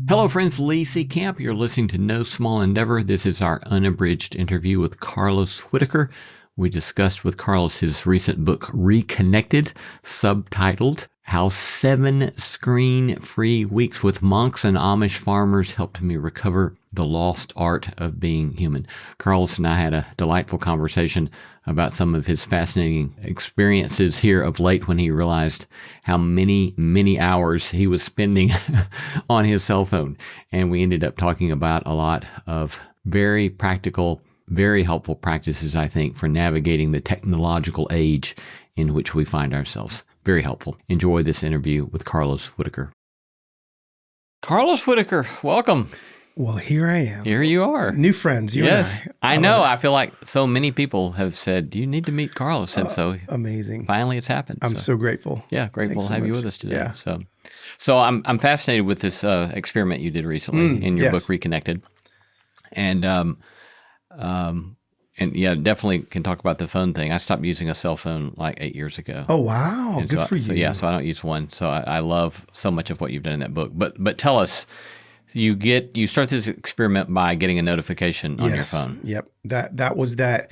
Hello, friends. Lee C. Camp. You're listening to No Small Endeavor. This is our unabridged interview with Carlos Whittaker. We discussed with Carlos his recent book, Reconnected, subtitled How 7 Screen-Free Weeks with Monks and Amish Farmers Helped Me Recover the Lost Art of Being Human. Carlos and I had a delightful conversation about some of his fascinating experiences here of late when he realized how many hours he was spending on his cell phone. And we ended up talking about a lot of very practical, very helpful practices, I think, for navigating the technological age in which we find ourselves. Very helpful. Enjoy this interview with Carlos Whittaker. Carlos Whittaker, welcome. Well, here I am. Here you are. New friends, you yes. and I. I know. I feel like so many people have said, you need to meet Carlos. And so amazing. Finally it's happened. I'm so grateful. Yeah, grateful to have you with us today. Yeah. So I'm fascinated with this experiment you did recently in your book, Reconnected. And yeah, definitely can talk about the phone thing. I stopped using a cell phone like 8 years ago. Oh, wow. And Good for you. So I don't use one. So I love so much of what you've done in that book. But tell us, you start this experiment by getting a notification on your phone. Yep. That was that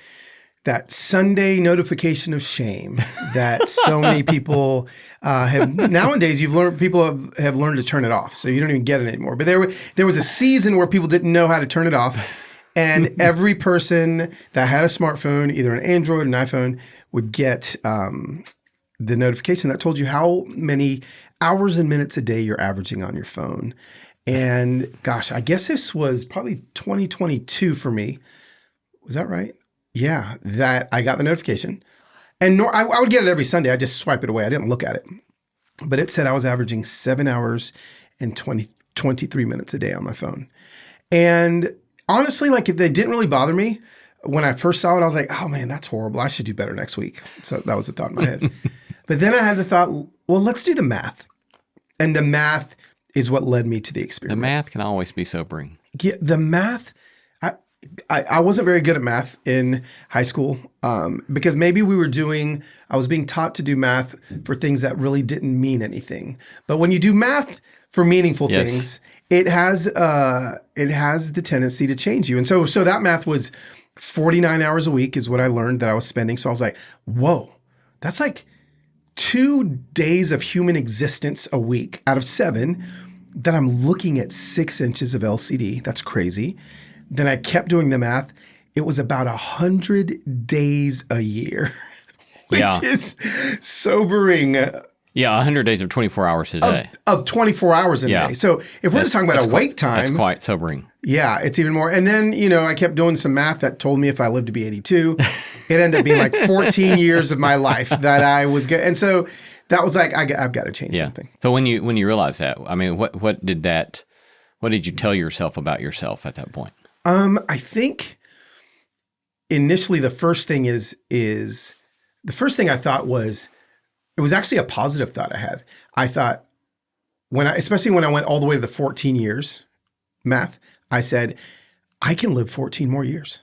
Sunday notification of shame that so many people have nowadays. People have learned to turn it off, so you don't even get it anymore. But there was a season where people didn't know how to turn it off, and every person that had a smartphone, either an Android or an iPhone, would get the notification that told you how many hours and minutes a day you're averaging on your phone. And gosh, I guess this was probably 2022 for me. Was that right? Yeah, that I got the notification. And I would get it every Sunday. I just swipe it away. I didn't look at it. But it said I was averaging 7 hours and 23 minutes a day on my phone. And honestly, like, they didn't really bother me. When I first saw it, I was like, oh man, that's horrible. I should do better next week. So that was the thought in my head. But then I had the thought, well, let's do the math. And the math is what led me to the experiment. The math can always be sobering. Yeah, the math, I wasn't very good at math in high school because maybe I was being taught to do math for things that really didn't mean anything. But when you do math for meaningful things, it has the tendency to change you. And so that math was 49 hours a week is what I learned that I was spending. So I was like, whoa, that's like 2 days of human existence a week out of 7 that I'm looking at 6 inches of LCD. That's crazy. Then I kept doing the math. It was about 100 days a year, which is sobering. Yeah, 100 days of 24 hours a day. Of 24 hours a day. So if we're just talking about a wait time. That's quite sobering. Yeah, it's even more. And then, I kept doing some math that told me if I lived to be 82, it ended up being like 14 years of my life that I was getting. And so that was like, I've got to change something. So when you realized that, I mean, what did you tell yourself about yourself at that point? I think initially the first thing I thought was, it was actually a positive thought I had. I thought especially when I went all the way to the 14 years math, I said, I can live 14 more years.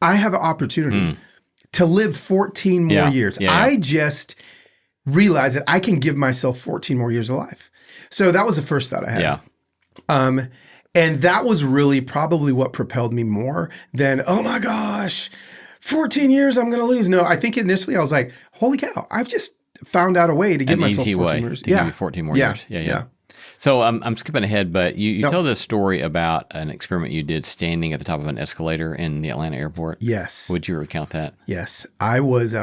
I have an opportunity to live 14 more years. I just realized that I can give myself 14 more years of life. So that was the first thought I had. Yeah. And that was really probably what propelled me more than, oh my gosh, 14 years I'm going to lose. No, I think initially I was like, holy cow, I've just found out a way to give myself 14 years. Give you 14 more years. Yeah. So I'm skipping ahead, but you tell this story about an experiment you did standing at the top of an escalator in the Atlanta airport. Yes. Would you recount that? Yes. I was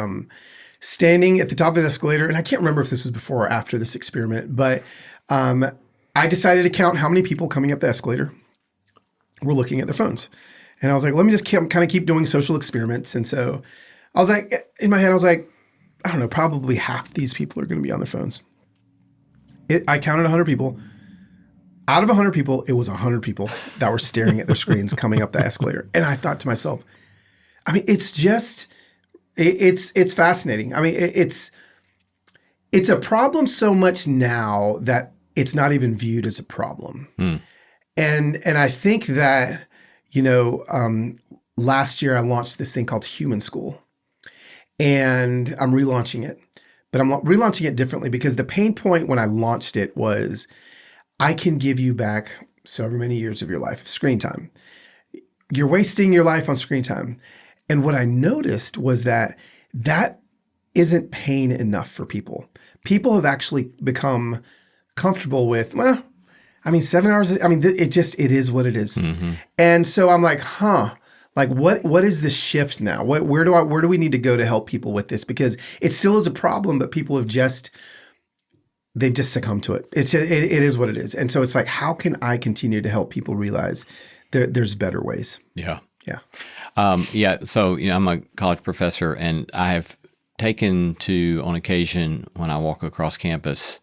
standing at the top of the escalator, and I can't remember if this was before or after this experiment, but I decided to count how many people coming up the escalator were looking at their phones. And I was like, let me just kind of keep doing social experiments. And so I was like, in my head, I was like, I don't know, probably half these people are going to be on their phones. I counted 100 people. Out of 100 people, it was 100 people that were staring at their screens coming up the escalator. And I thought to myself, I mean, it's just, it's fascinating. I mean, it's a problem so much now that it's not even viewed as a problem. And I think that, last year I launched this thing called Human School, and I'm relaunching it. But I'm relaunching it differently because the pain point when I launched it was I can give you back so many years of your life of screen time. You're wasting your life on screen time. And what I noticed was that isn't pain enough for people. People have actually become comfortable with, well, I mean, 7 hours, I mean, it is what it is. Mm-hmm. And so I'm like, like what is the shift now? Where do we need to go to help people with this? Because it still is a problem, but people have they've just succumbed to it. It is what it is. And so it's like, how can I continue to help people realize there's better ways? Yeah. Yeah. So, I'm a college professor, and I have taken to, on occasion, when I walk across campus,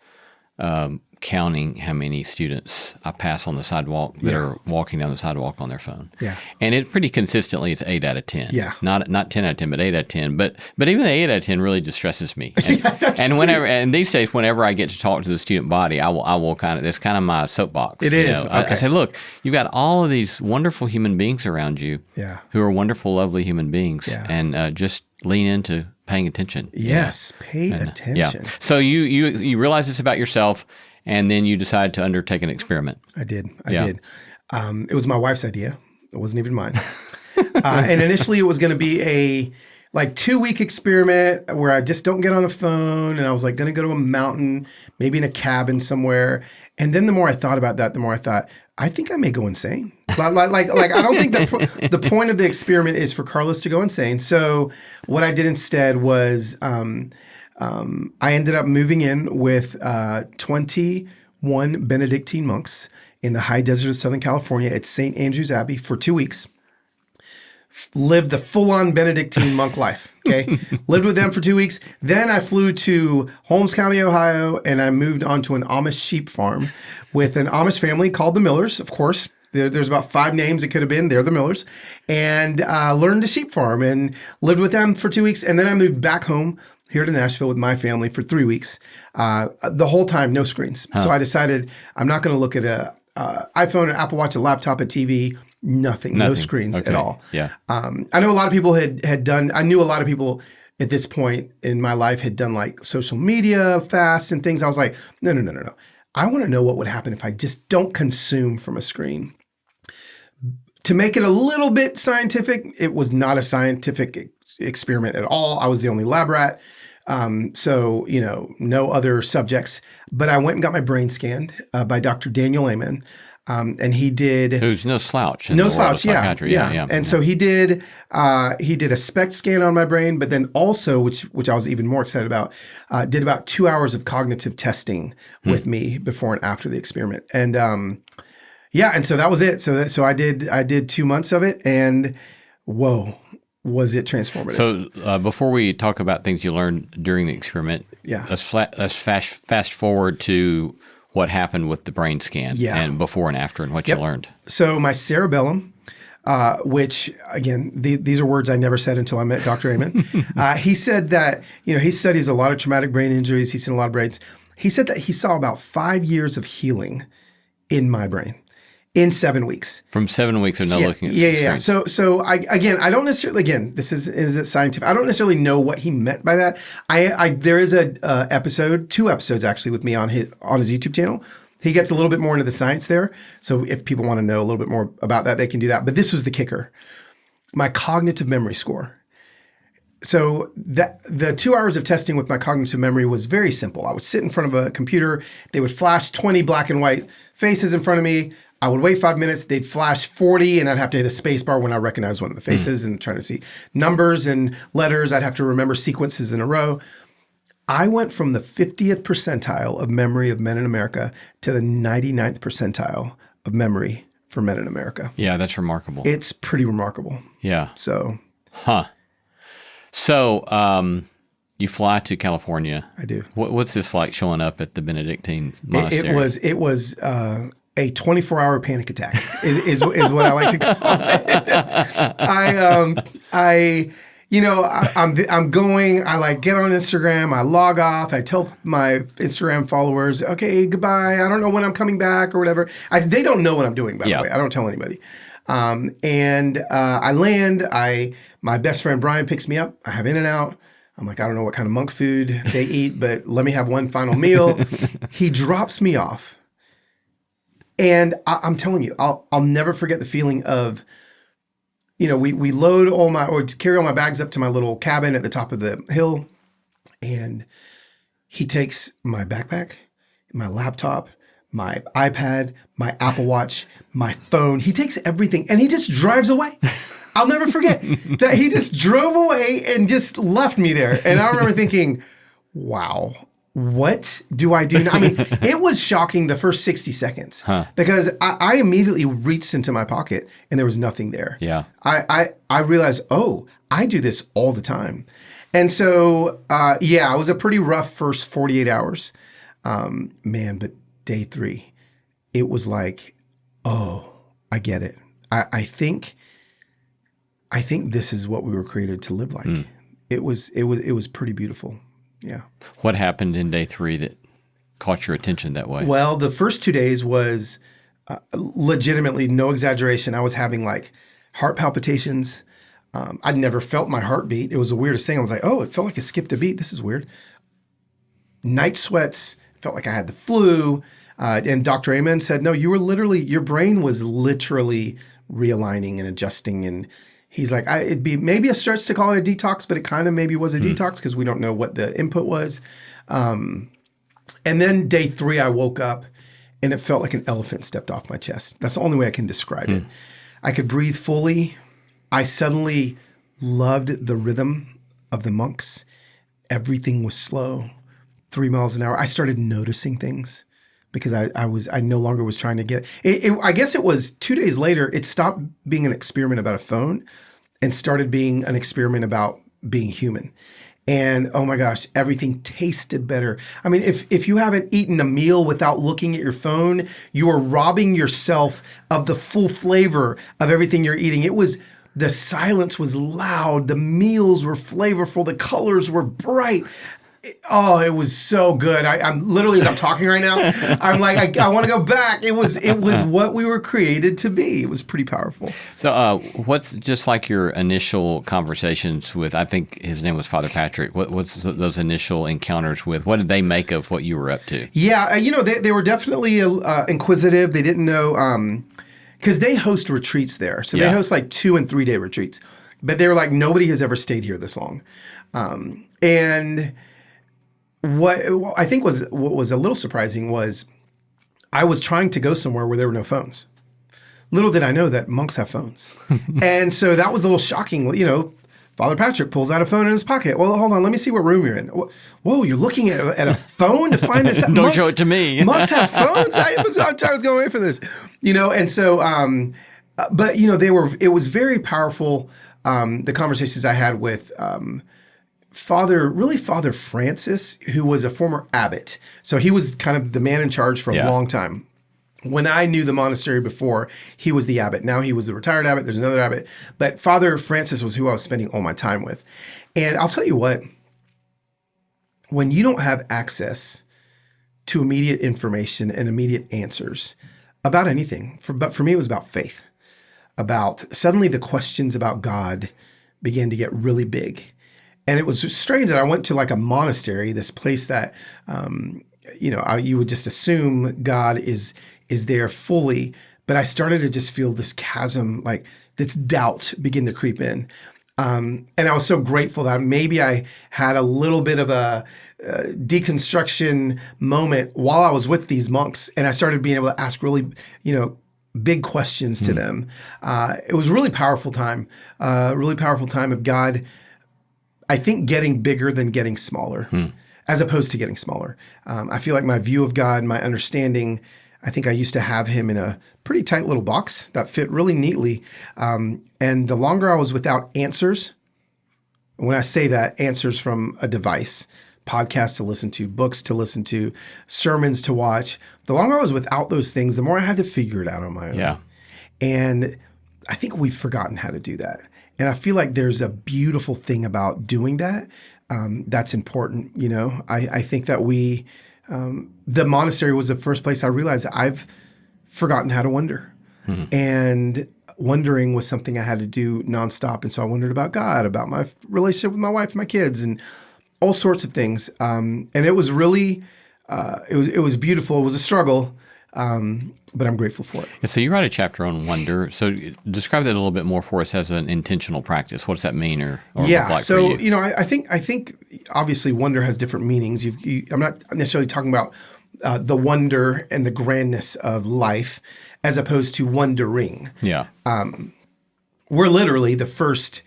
counting how many students I pass on the sidewalk that are walking down the sidewalk on their phone. Yeah. And it pretty consistently is 8 out of 10. Yeah. Not 10 out of 10, but 8 out of 10. But even the 8 out of 10 really distresses me. And, and these days, whenever I get to talk to the student body, I will kind of, that's kind of my soapbox. It is. Okay. I say, look, you've got all of these wonderful human beings around you who are wonderful, lovely human beings. Yeah. And just lean into paying attention. Yes. Pay attention. Yeah. So you realize this about yourself, and then you decide to undertake an experiment. I did. It was my wife's idea. It wasn't even mine. And initially it was going to be a 2-week experiment where I just don't get on a phone, and I was like going to go to a mountain, maybe in a cabin somewhere. And then the more I thought about that, the more I thought, I think I may go insane. I don't think the point of the experiment is for Carlos to go insane. So what I did instead was I ended up moving in with 21 Benedictine monks in the high desert of Southern California at St. Andrew's Abbey for 2 weeks. Lived the full-on Benedictine monk life, okay? Lived with them for 2 weeks. Then I flew to Holmes County, Ohio, and I moved on to an Amish sheep farm with an Amish family called the Millers, of course. There's about 5 names it could have been. They're the Millers. And learned to sheep farm and lived with them for 2 weeks. And then I moved back home here to Nashville with my family for 3 weeks. The whole time, no screens. So I decided I'm not going to look at a iPhone, an Apple Watch, a laptop, a TV, nothing. No screens at all. Yeah. I know a lot of people had done, I knew a lot of people at this point in my life had done like social media fasts and things. I was like, no. I want to know what would happen if I just don't consume from a screen. To make it a little bit scientific, it was not a scientific experiment at all. I was the only lab rat. So, no other subjects. But I went and got my brain scanned by Dr. Daniel Amen. And he did... Who's no slouch. No slouch, yeah. And so he did a SPECT scan on my brain, but then also, which I was even more excited about, did about 2 hours of cognitive testing with me before and after the experiment. And and so that was it. So I did 2 months of it, and whoa, was it transformative. So before we talk about things you learned during the experiment, let's fast forward to what happened with the brain scan and before and after, and what you learned. So my cerebellum, which again, these are words I never said until I met Dr. Amen. He said that, he studies a lot of traumatic brain injuries. He's seen a lot of brains. He said that he saw about 5 years of healing in my brain in 7 weeks. From 7 weeks of not looking at screens. So I don't necessarily, this is it scientific? I don't necessarily know what he meant by that. There is a episode, 2 episodes actually with me on his YouTube channel. He gets a little bit more into the science there. So if people want to know a little bit more about that, they can do that. But this was the kicker. My cognitive memory score. So the 2 hours of testing with my cognitive memory was very simple. I would sit in front of a computer. They would flash 20 black and white faces in front of me. I would wait 5 minutes. They'd flash 40, and I'd have to hit a space bar when I recognize one of the faces and try to see numbers and letters. I'd have to remember sequences in a row. I went from the 50th percentile of memory of men in America to the 99th percentile of memory for men in America. Yeah, that's remarkable. It's pretty remarkable. Yeah. So. So, you fly to California. I do. What's this like showing up at the Benedictine monastery? It was a 24-hour panic attack is what I like to call it. I'm going, I get on Instagram, I log off, I tell my Instagram followers, okay, goodbye. I don't know when I'm coming back or whatever. They don't know what I'm doing, by the way. I don't tell anybody. I land, my best friend Brian picks me up. I have In-N-Out. I'm like, I don't know what kind of monk food they eat, but let me have one final meal. He drops me off And I'm telling you, I'll never forget the feeling of, we load or carry all my bags up to my little cabin at the top of the hill. And he takes my backpack, my laptop, my iPad, my Apple Watch, my phone. He takes everything and he just drives away. I'll never forget that he just drove away and just left me there. And I remember thinking, wow, what do I do now? I mean, it was shocking the first 60 seconds because I immediately reached into my pocket and there was nothing there. Yeah. I realized, oh, I do this all the time. And so, it was a pretty rough first 48 hours. But day 3, it was like, oh, I get it. I think this is what we were created to live like. It was pretty beautiful. Yeah. What happened in day 3 that caught your attention that way? Well, the first 2 days was legitimately, no exaggeration. I was having like heart palpitations. I'd never felt my heartbeat. It was the weirdest thing. I was like, oh, it felt like it skipped a beat. This is weird. Night sweats. Felt like I had the flu. And Dr. Amen said, no, your brain was literally realigning and adjusting. And he's like, it'd be maybe a stretch to call it a detox, but it kind of maybe was a detox because we don't know what the input was. And then day 3, I woke up and it felt like an elephant stepped off my chest. That's the only way I can describe it. I could breathe fully. I suddenly loved the rhythm of the monks. Everything was slow, 3 miles an hour. I started noticing things because I no longer was trying to get it. I guess it was 2 days later, it stopped being an experiment about a phone and started being an experiment about being human. And oh my gosh, everything tasted better. I mean, if you haven't eaten a meal without looking at your phone, you are robbing yourself of the full flavor of everything you're eating. The silence was loud. The meals were flavorful. The colors were bright. It was so good. I'm literally, as I'm talking right now, I'm like, I want to go back. It was what we were created to be. It was pretty powerful. So what's just like your initial conversations with, I think his name was Father Patrick. What's those initial encounters with? What did they make of what you were up to? Yeah, they were definitely inquisitive. They didn't know, because they host retreats there. So they host like 2 and 3 day retreats. But they were like, nobody has ever stayed here this long. And what I think what was a little surprising was I was trying to go somewhere where there were no phones. Little did I know that monks have phones. And so that was a little shocking. Father Patrick pulls out a phone in his pocket. Well, hold on, let me see what room you're in. Whoa, you're looking at a phone to find this? Don't show it to me. Monks have phones? I was going away from this. And so, but it was very powerful, the conversations I had with Father Francis, who was a former abbot. So he was kind of the man in charge for a long time. When I knew the monastery before, he was the abbot. Now he was the retired abbot. There's another abbot. But Father Francis was who I was spending all my time with. And I'll tell you what, when you don't have access to immediate information and immediate answers about anything, but for me, it was about faith. Suddenly the questions about God began to get really big. And it was strange that I went to like a monastery, this place that, you would just assume God is there fully. But I started to just feel this chasm, like this doubt begin to creep in. And I was so grateful that maybe I had a little bit of a deconstruction moment while I was with these monks. And I started being able to ask really, big questions to them. It was a really powerful time of God, I think, getting bigger than getting smaller, as opposed to getting smaller. I feel like my view of God, my understanding, I think I used to have him in a pretty tight little box that fit really neatly. And the longer I was without answers, when I say that, answers from a device, podcasts to listen to, books to listen to, sermons to watch, the longer I was without those things, the more I had to figure it out on my own. Yeah. And I think we've forgotten how to do that. And I feel like there's a beautiful thing about doing that. That's important. I think that the monastery was the first place I realized I've forgotten how to wonder. And wondering was something I had to do nonstop. And so I wondered about God, about my relationship with my wife, and my kids, and all sorts of things. And it was really, it was beautiful. It was a struggle. But I'm grateful for it. Yeah, so you write a chapter on wonder. So describe that a little bit more for us as an intentional practice. What does that mean or look like so for you? I think obviously wonder has different meanings. I'm not necessarily talking about the wonder and the grandness of life as opposed to wondering. Yeah. We're literally the first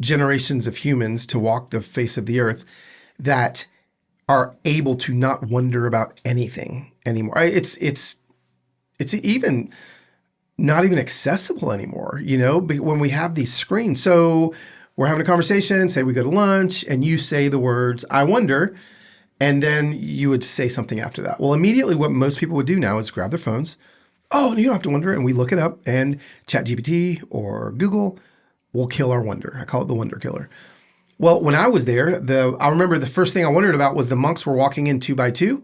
generations of humans to walk the face of the earth that are able to not wonder about anything anymore. It's even not even accessible anymore, when we have these screens. So we're having a conversation, say we go to lunch, and you say the words, "I wonder," and then you would say something after that. Well, immediately what most people would do now is grab their phones. Oh, you don't have to wonder. And we look it up, and ChatGPT or Google will kill our wonder. I call it the wonder killer. Well, when I was there, I remember the first thing I wondered about was the monks were walking in 2 by 2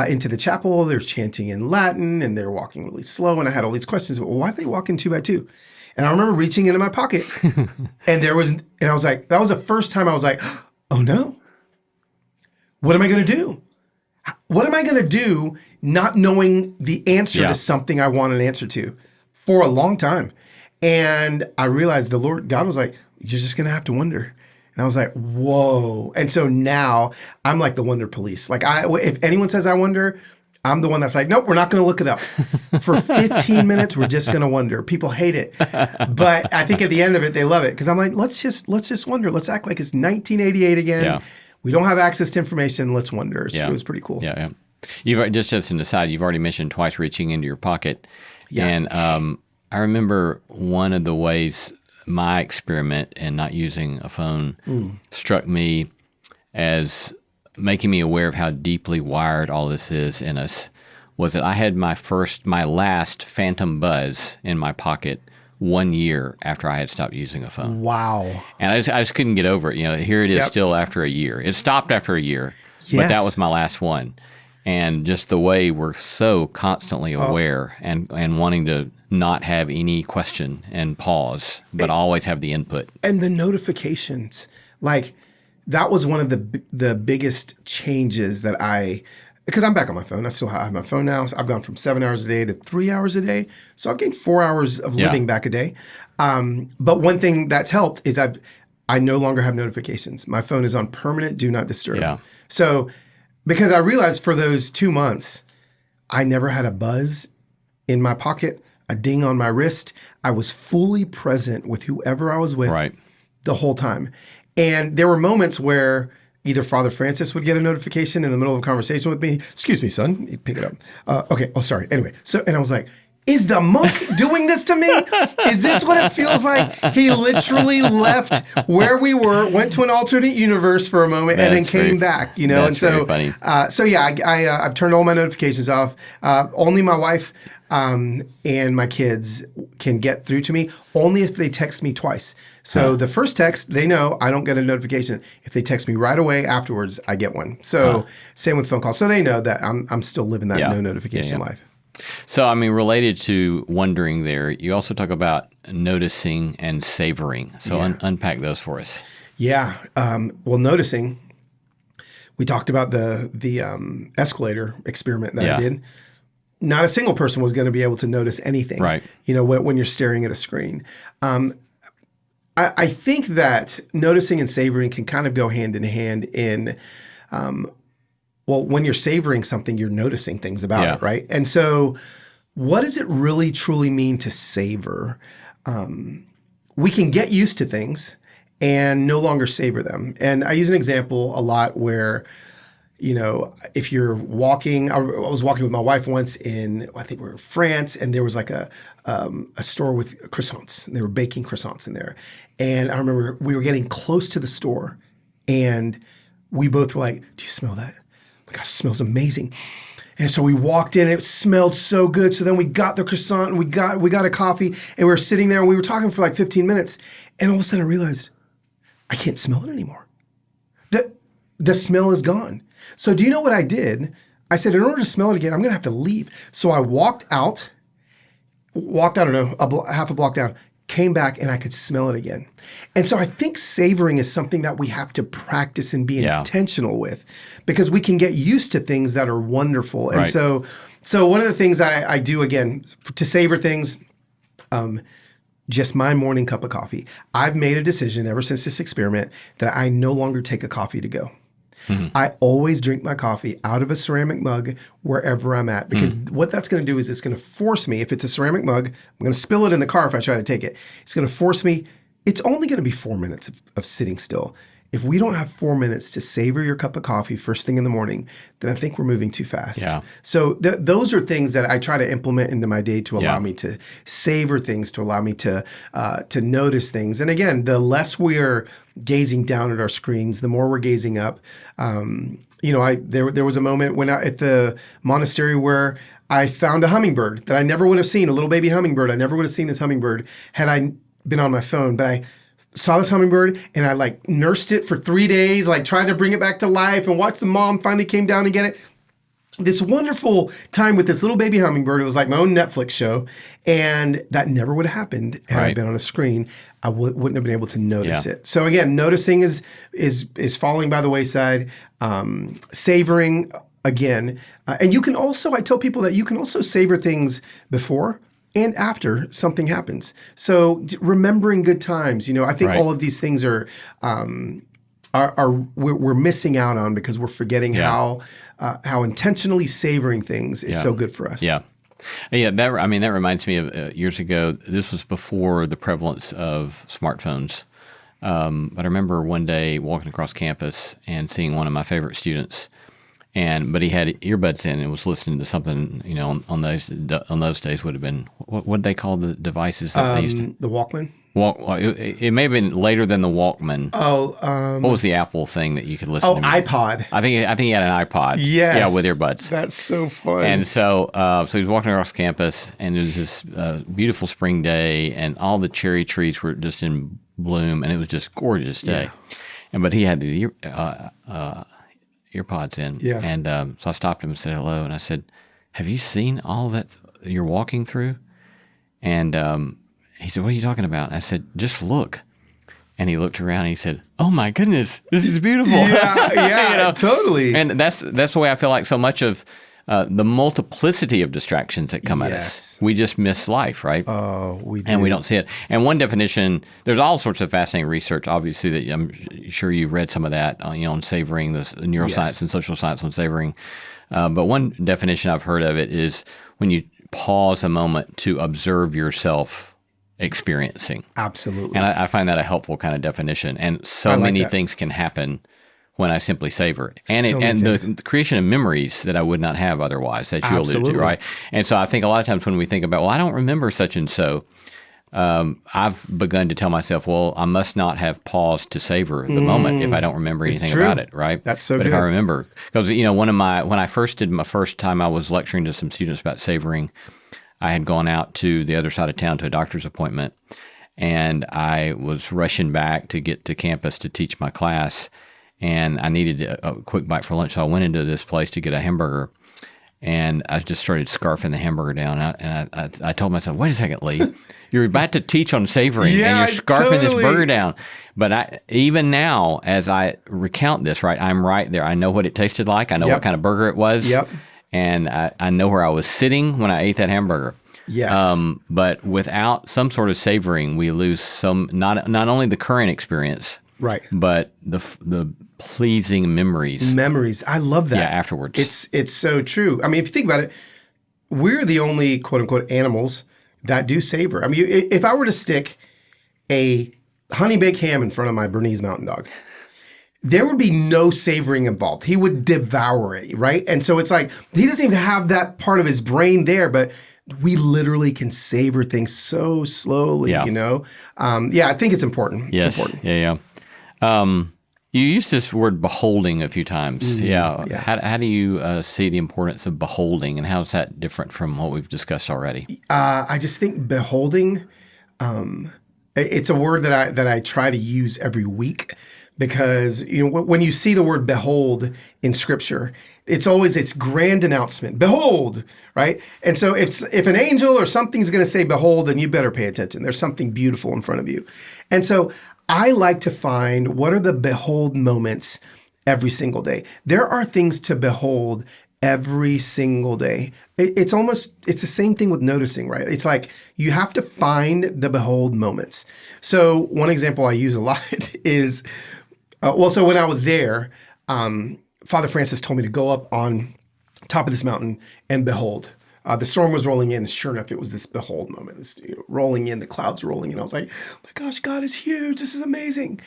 into the chapel. They're chanting in Latin, and they're walking really slow. And I had all these questions. Well, why do they walk in 2 by 2? And I remember reaching into my pocket, and I was like, that was the first time I was like, oh no, what am I going to do? What am I going to do not knowing the answer to something I want an answer to for a long time? And I realized God was like, you're just going to have to wonder. And I was like, whoa. And so now I'm like the wonder police. Like if anyone says I wonder, I'm the one that's like, nope, we're not going to look it up. For 15 minutes, we're just going to wonder. People hate it. But I think at the end of it, they love it. Because I'm like, let's just wonder. Let's act like it's 1988 again. Yeah. We don't have access to information. Let's wonder. So it was pretty cool. Yeah. You've just as an aside, you've already mentioned twice reaching into your pocket. Yeah. And I remember one of the ways my experiment in not using a phone struck me as making me aware of how deeply wired all this is in us was that I had my last phantom buzz in my pocket 1 year after I had stopped using a phone. Wow. And I just couldn't get over it. Here it is still after a year. It stopped after a year, but that was my last one. And just the way we're so constantly aware and wanting to not have any question and pause, but always have the input. And the notifications, like that was one of the biggest changes that because I'm back on my phone. I still have my phone now. So I've gone from 7 hours a day to 3 hours a day. So I've gained 4 hours of living back a day. But one thing that's helped is I no longer have notifications. My phone is on permanent do not disturb. Yeah. So because I realized for those 2 months, I never had a buzz in my pocket, a ding on my wrist. I was fully present with whoever I was with the whole time. And there were moments where either Father Francis would get a notification in the middle of a conversation with me. Excuse me, son. He'd pick it up. Okay. Oh, sorry. Anyway. And I was like, is the monk doing this to me? Is this what it feels like? He literally left where we were, went to an alternate universe for a moment, and then came back, and so, funny. I've turned all my notifications off. Only my wife and my kids can get through to me only if they text me twice. So the first text, they know I don't get a notification. If they text me right away afterwards, I get one. So same with phone calls. So they know that I'm still living that no notification life. So, related to wondering there, you also talk about noticing and savoring. So unpack those for us. Yeah. Well, noticing, we talked about the escalator experiment that I did. Not a single person was going to be able to notice anything, right? When you're staring at a screen. I think that noticing and savoring can kind of go hand in hand in, when you're savoring something, you're noticing things about it, right? And so what does it really truly mean to savor? We can get used to things and no longer savor them. And I use an example a lot where, if you're walking, I was walking with my wife once I think we were in France, and there was like a store with croissants. And they were baking croissants in there. And I remember we were getting close to the store, and we both were like, do you smell that? Oh my gosh, it smells amazing. And so we walked in, and it smelled so good. So then we got the croissant, and we got a coffee, and we were sitting there, and we were talking for like 15 minutes. And all of a sudden I realized I can't smell it anymore. The smell is gone. So do you know what I did? I said, in order to smell it again, I'm going to have to leave. So I walked out, I don't know, half a block down, came back and I could smell it again. And so I think savoring is something that we have to practice and be intentional with, because we can get used to things that are wonderful. And so one of the things I do, again, to savor things, just my morning cup of coffee. I've made a decision ever since this experiment that I no longer take a coffee to go. I always drink my coffee out of a ceramic mug wherever I'm at, because what that's going to do is it's going to force me, if it's a ceramic mug, I'm going to spill it in the car if I try to take it. It's going to force me. It's only going to be 4 minutes of sitting still. If we don't have 4 minutes to savor your cup of coffee first thing in the morning, then I think we're moving too fast. Yeah. So those are things that I try to implement into my day to allow me to savor things, to allow me to notice things. And again, the less we are gazing down at our screens, the more we're gazing up. There was a moment when at the monastery where I found a hummingbird that I never would have seen, a little baby hummingbird. I never would have seen this hummingbird had I been on my phone, but I saw this hummingbird and I nursed it for 3 days, tried to bring it back to life, and watched the mom finally came down and get it. This wonderful time with this little baby hummingbird. It was like my own Netflix show, and that never would have happened had I been on a screen. I wouldn't have been able to notice it. So again, noticing is falling by the wayside. Savoring again, and you can also, I tell people that you can also savor things before and after something happens. So remembering good times, I think all of these things are we're missing out on because we're forgetting how intentionally savoring things is so good for us. Yeah. That reminds me of years ago. This was before the prevalence of smartphones. But I remember one day walking across campus and seeing one of my favorite students, but he had earbuds in and was listening to something, on those days would have been, what did they call the devices that they used to? The Walkman? It may have been later than the Walkman. What was the Apple thing that you could listen to? iPod. I think he had an iPod. Yes. Yeah, with earbuds. That's so fun. And so he was walking across campus, and it was this beautiful spring day, and all the cherry trees were just in bloom, and it was just a gorgeous day. But he had the earpods in. Yeah. And so I stopped him and said hello, and I said, "Have you seen all that you're walking through?" And he said, "What are you talking about?" And I said, "Just look." And he looked around and he said, "Oh my goodness, this is beautiful." Yeah, totally. And that's the way I feel like so much of the multiplicity of distractions that come at us. We just miss life, right? Oh, we do. And we don't see it. And one definition, there's all sorts of fascinating research, obviously, that I'm sure you've read some of that, on savoring, the neuroscience and social science on savoring. But one definition I've heard of it is when you pause a moment to observe yourself experiencing. Absolutely. And I find that a helpful kind of definition. And so many things can happen when I simply savor. And the creation of memories that I would not have otherwise, that you alluded to, right? And so I think a lot of times when we think about, I don't remember such and so, I've begun to tell myself, I must not have paused to savor the moment if I don't remember anything about it, right? That's so good. But if I remember, because, when I first did my first time I was lecturing to some students about savoring, I had gone out to the other side of town to a doctor's appointment, and I was rushing back to get to campus to teach my class, and I needed a quick bite for lunch, so I went into this place to get a hamburger, and I just started scarfing the hamburger down, and I told myself, "Wait a second, Lee, you're about to teach on savoring, and you're scarfing this burger down." But even now, as I recount this, right, I'm right there. I know what it tasted like. I know what kind of burger it was. Yep. And I know where I was sitting when I ate that hamburger. Yes. But without some sort of savoring, we lose not only the current experience, right, but the pleasing memories. Memories. I love that. Yeah, afterwards. It's so true. I mean, if you think about it, we're the only quote unquote animals that do savor. I mean, if I were to stick a honey baked ham in front of my Bernese Mountain Dog, there would be no savoring involved. He would devour it, right? And so it's like, he doesn't even have that part of his brain there, but we literally can savor things so slowly, I think it's important. Yes. It's important. Yeah. You used this word beholding a few times. Yeah. How do you see the importance of beholding, and how is that different from what we've discussed already? I just think beholding, it's a word that I try to use every week, because when you see the word behold in Scripture, it's always this grand announcement, behold, right? And so if an angel or something's going to say behold, then you better pay attention. There's something beautiful in front of you. And so I like to find what are the behold moments every single day. There are things to behold every single day. It's the same thing with noticing, right? It's like you have to find the behold moments. So one example I use a lot is, so when I was there, Father Francis told me to go up on top of this mountain and behold. The storm was rolling in, and sure enough, it was this behold moment. This, rolling in, the clouds rolling in. I was like, oh my gosh, God is huge. This is amazing.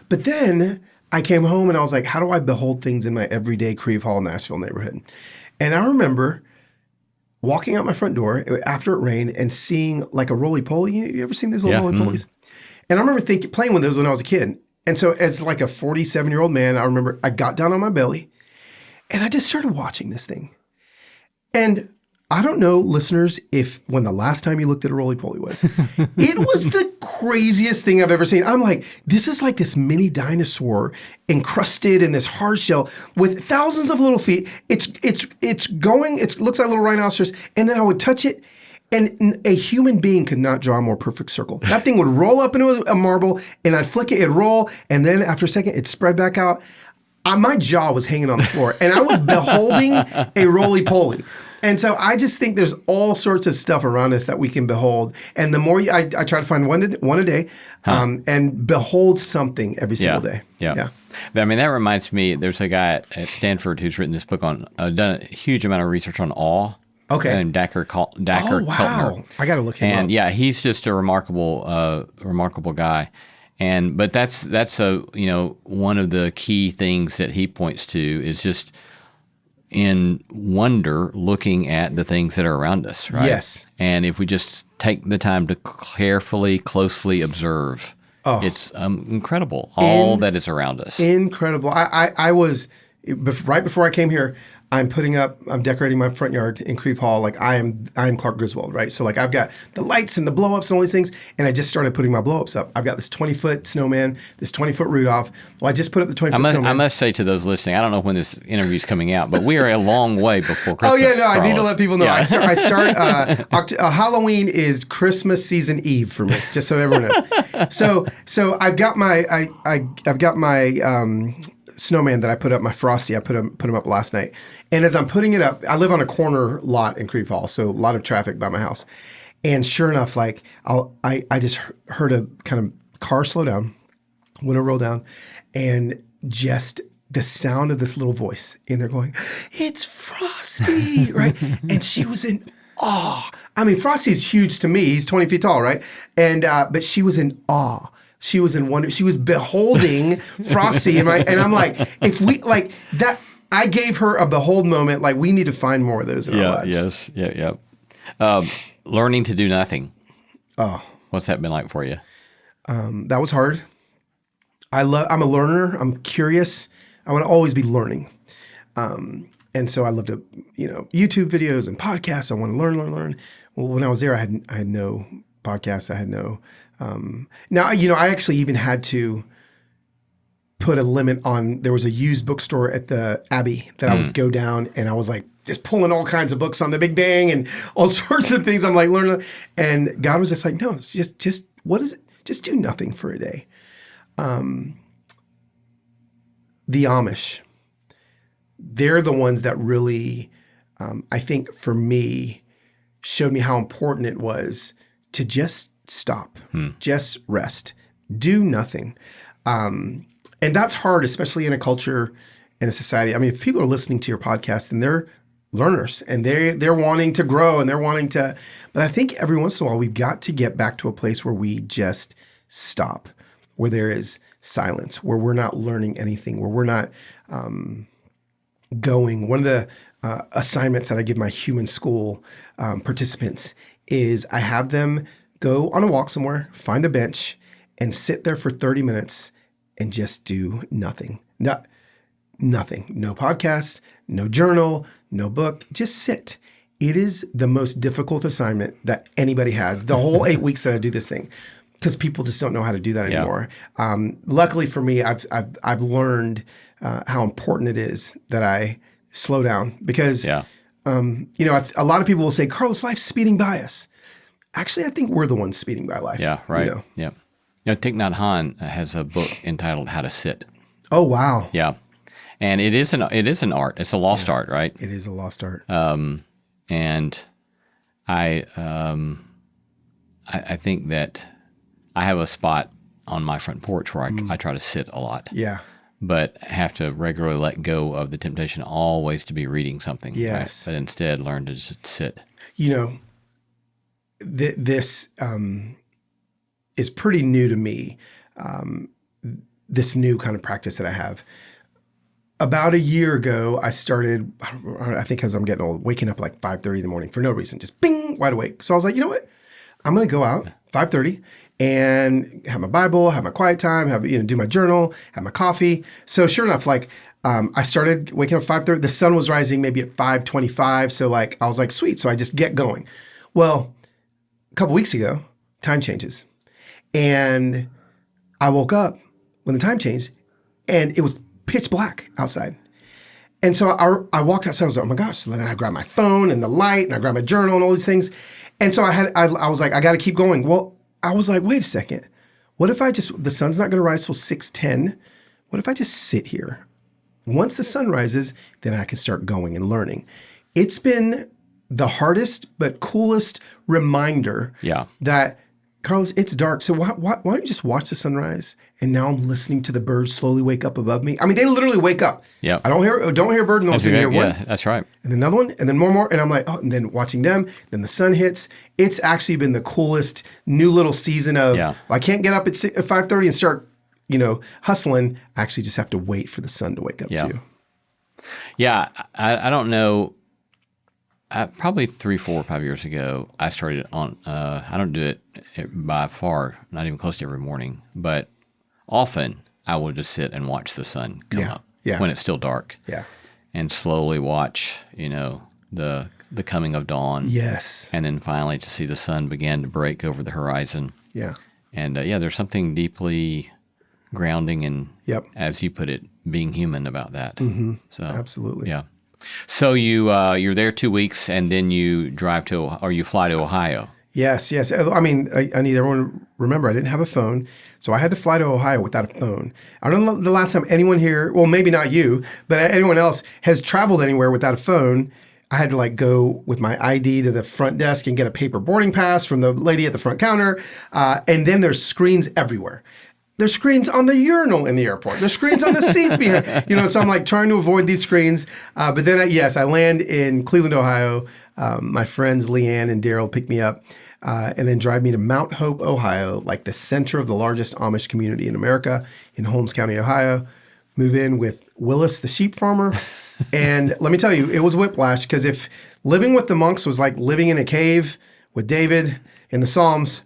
But then I came home and I was like, how do I behold things in my everyday Creve Hall, Nashville neighborhood? And I remember walking out my front door after it rained and seeing like a rollie-pollie. You ever seen these little rollie-pollies? And I remember playing with those when I was a kid. And so as like a 47-year-old man, I remember I got down on my belly and I just started watching this thing. And I don't know, listeners, when the last time you looked at a rollie-pollie was. It was the craziest thing I've ever seen. I'm like, this is like this mini dinosaur encrusted in this hard shell with thousands of little feet. It looks like a little rhinoceros. And then I would touch it, and a human being could not draw a more perfect circle. That thing would roll up into a marble, and I'd flick it, it'd roll, and then after a second, it'd spread back out. My jaw was hanging on the floor, and I was beholding a rollie-pollie. And so I just think there's all sorts of stuff around us that we can behold. And the more I try to find one a day and behold something every single day. Yeah. I mean, that reminds me, there's a guy at Stanford who's written this book on, done a huge amount of research on awe. Okay. And Dacher Oh, wow. Keltner. I got to look him up. And yeah, he's just a remarkable guy. But that's one of the key things that he points to is just in wonder looking at the things that are around us, right? Yes. And if we just take the time to carefully, closely observe, it's incredible, all that is around us. Incredible. I was, right before I came here, I'm decorating my front yard in Creve Hall. Like I am Clark Griswold, right? So like I've got the lights and the blow-ups and all these things, and I just started putting my blow-ups up. I've got this 20-foot snowman, this 20-foot Rudolph. Well, I just put up the 20-foot snowman. I must say to those listening, I don't know when this interview is coming out, but we are a long way before Christmas. Oh yeah, no, Carlos. I need to let people know. Yeah. I start Halloween is Christmas season Eve for me, just so everyone knows. So I've got my snowman that I put up, my Frosty. I put him up last night. And as I'm putting it up, I live on a corner lot in Creve Hall, so a lot of traffic by my house. And sure enough, like I just heard a kind of car slow down, window roll down, and just the sound of this little voice in there going, "It's Frosty," right? And she was in awe. I mean, Frosty's huge to me. He's 20 feet tall, right? And but she was in awe. She was in wonder. She was beholding Frosty, and I'm like, if we like that, I gave her a behold moment. Like we need to find more of those in our lives. Learning to do nothing. Oh, what's that been like for you? That was hard. I'm a learner. I'm curious. I want to always be learning, and so I love to, YouTube videos and podcasts. I want to learn. Well, when I was there, I had no podcasts. I had no. Now, I actually even had to put a limit on, there was a used bookstore at the Abbey that I would go down, and I was like just pulling all kinds of books on the Big Bang and all sorts of things. I'm like learning, and God was just like, no, it's just what is it? Just do nothing for a day. The Amish, they're the ones that really, I think for me, showed me how important it was to just stop, just rest, do nothing. And that's hard, especially in a culture and a society. I mean, if people are listening to your podcast, then they're learners and they're wanting to grow and they're wanting to, but I think every once in a while, we've got to get back to a place where we just stop, where there is silence, where we're not learning anything, where we're not going. One of the assignments that I give my human school participants is I have them go on a walk somewhere, find a bench, and sit there for 30 minutes and just do nothing. Nothing. No podcasts, no journal, no book. Just sit. It is the most difficult assignment that anybody has. The whole 8 weeks that I do this thing. because people just don't know how to do that Yeah. anymore. Luckily for me, I've learned how important it is that I slow down because, Yeah. a lot of people will say, Carlos, life's speeding by us. Actually, I think we're the ones speeding by life. Yeah. Right. You know? Yeah. Thich Nhat Hanh has a book entitled How to Sit. Oh, wow. Yeah. And it is an art. It's a lost art, right? It is a lost art. And I think that I have a spot on my front porch where I try to sit a lot, Yeah. but have to regularly let go of the temptation always to be reading something. Yes. Right? But instead learn to just sit. This is pretty new to me, this new kind of practice that I have. About a year ago, I started, I think as I'm getting old, waking up like 5:30 in the morning for no reason, just bing, wide awake. So I was like, you know what? I'm going to go out 5:30 and have my Bible, have my quiet time, do my journal, have my coffee. So sure enough, I started waking up 5:30. The sun was rising maybe at 5:25. So I was like, sweet. So I just get going. Well, a couple weeks ago, time changes. And I woke up when the time changed and it was pitch black outside. And so I walked outside. I was like, oh my gosh. So then I grabbed my phone and the light and I grabbed my journal and all these things. And so I was like, I got to keep going. Well, I was like, wait a second. What if the sun's not going to rise till 6:10? What if I just sit here? Once the sun rises, then I can start going and learning. It's been the hardest but coolest reminder that, Carlos, it's dark. So why don't you just watch the sunrise? And now I'm listening to the birds slowly wake up above me. I mean, they literally wake up. Yeah. I don't hear a bird, and then hear one. Yeah, that's right. And then another one, and then more. And I'm like, oh, and then watching them, then the sun hits. It's actually been the coolest new little season of, I can't get up at 5:30 and start, hustling. I actually just have to wait for the sun to wake up too. Yeah. I don't know. Probably 3, 4, 5 years ago, I started on, I don't do it by far, not even close to every morning, but often I will just sit and watch the sun come up when it's still dark. Yeah. And slowly watch, the coming of dawn. Yes. And then finally to see the sun begin to break over the horizon. Yeah. And there's something deeply grounding and, as you put it, being human about that. Mm-hmm. So absolutely. Yeah. So you're there 2 weeks, and then you you fly to Ohio. Yes. I mean, I need everyone to remember I didn't have a phone, so I had to fly to Ohio without a phone. I don't know the last time anyone here, well, maybe not you, but anyone else has traveled anywhere without a phone. I had to go with my ID to the front desk and get a paper boarding pass from the lady at the front counter, and then there's screens everywhere. There's screens on the urinal in the airport. There's screens on the seats behind, so I'm trying to avoid these screens. But then I land in Cleveland, Ohio. My friends Leanne and Daryl pick me up and then drive me to Mount Hope, Ohio, the center of the largest Amish community in America in Holmes County, Ohio. Move in with Willis, the sheep farmer. And let me tell you, it was whiplash because if living with the monks was like living in a cave with David in the Psalms,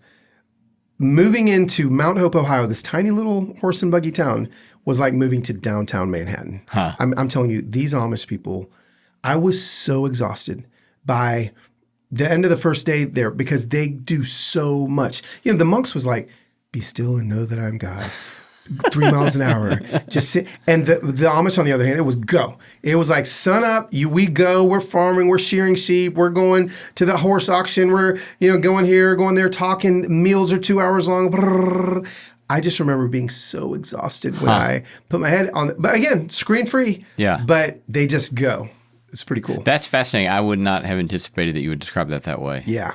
moving into Mount Hope, Ohio, this tiny little horse and buggy town, was like moving to downtown Manhattan. Huh. I'm telling you, these Amish people, I was so exhausted by the end of the first day there because they do so much. The monks was like, be still and know that I'm God. 3 miles an hour, just sit. And the Amish, on the other hand, it was go. It was like sun up, we go. We're farming, we're shearing sheep, we're going to the horse auction, we're going here, going there, talking. Meals are 2 hours long. Brrr. I just remember being so exhausted when I put my head on. But again, screen free. Yeah. But they just go. It's pretty cool. That's fascinating. I would not have anticipated that you would describe that way. Yeah.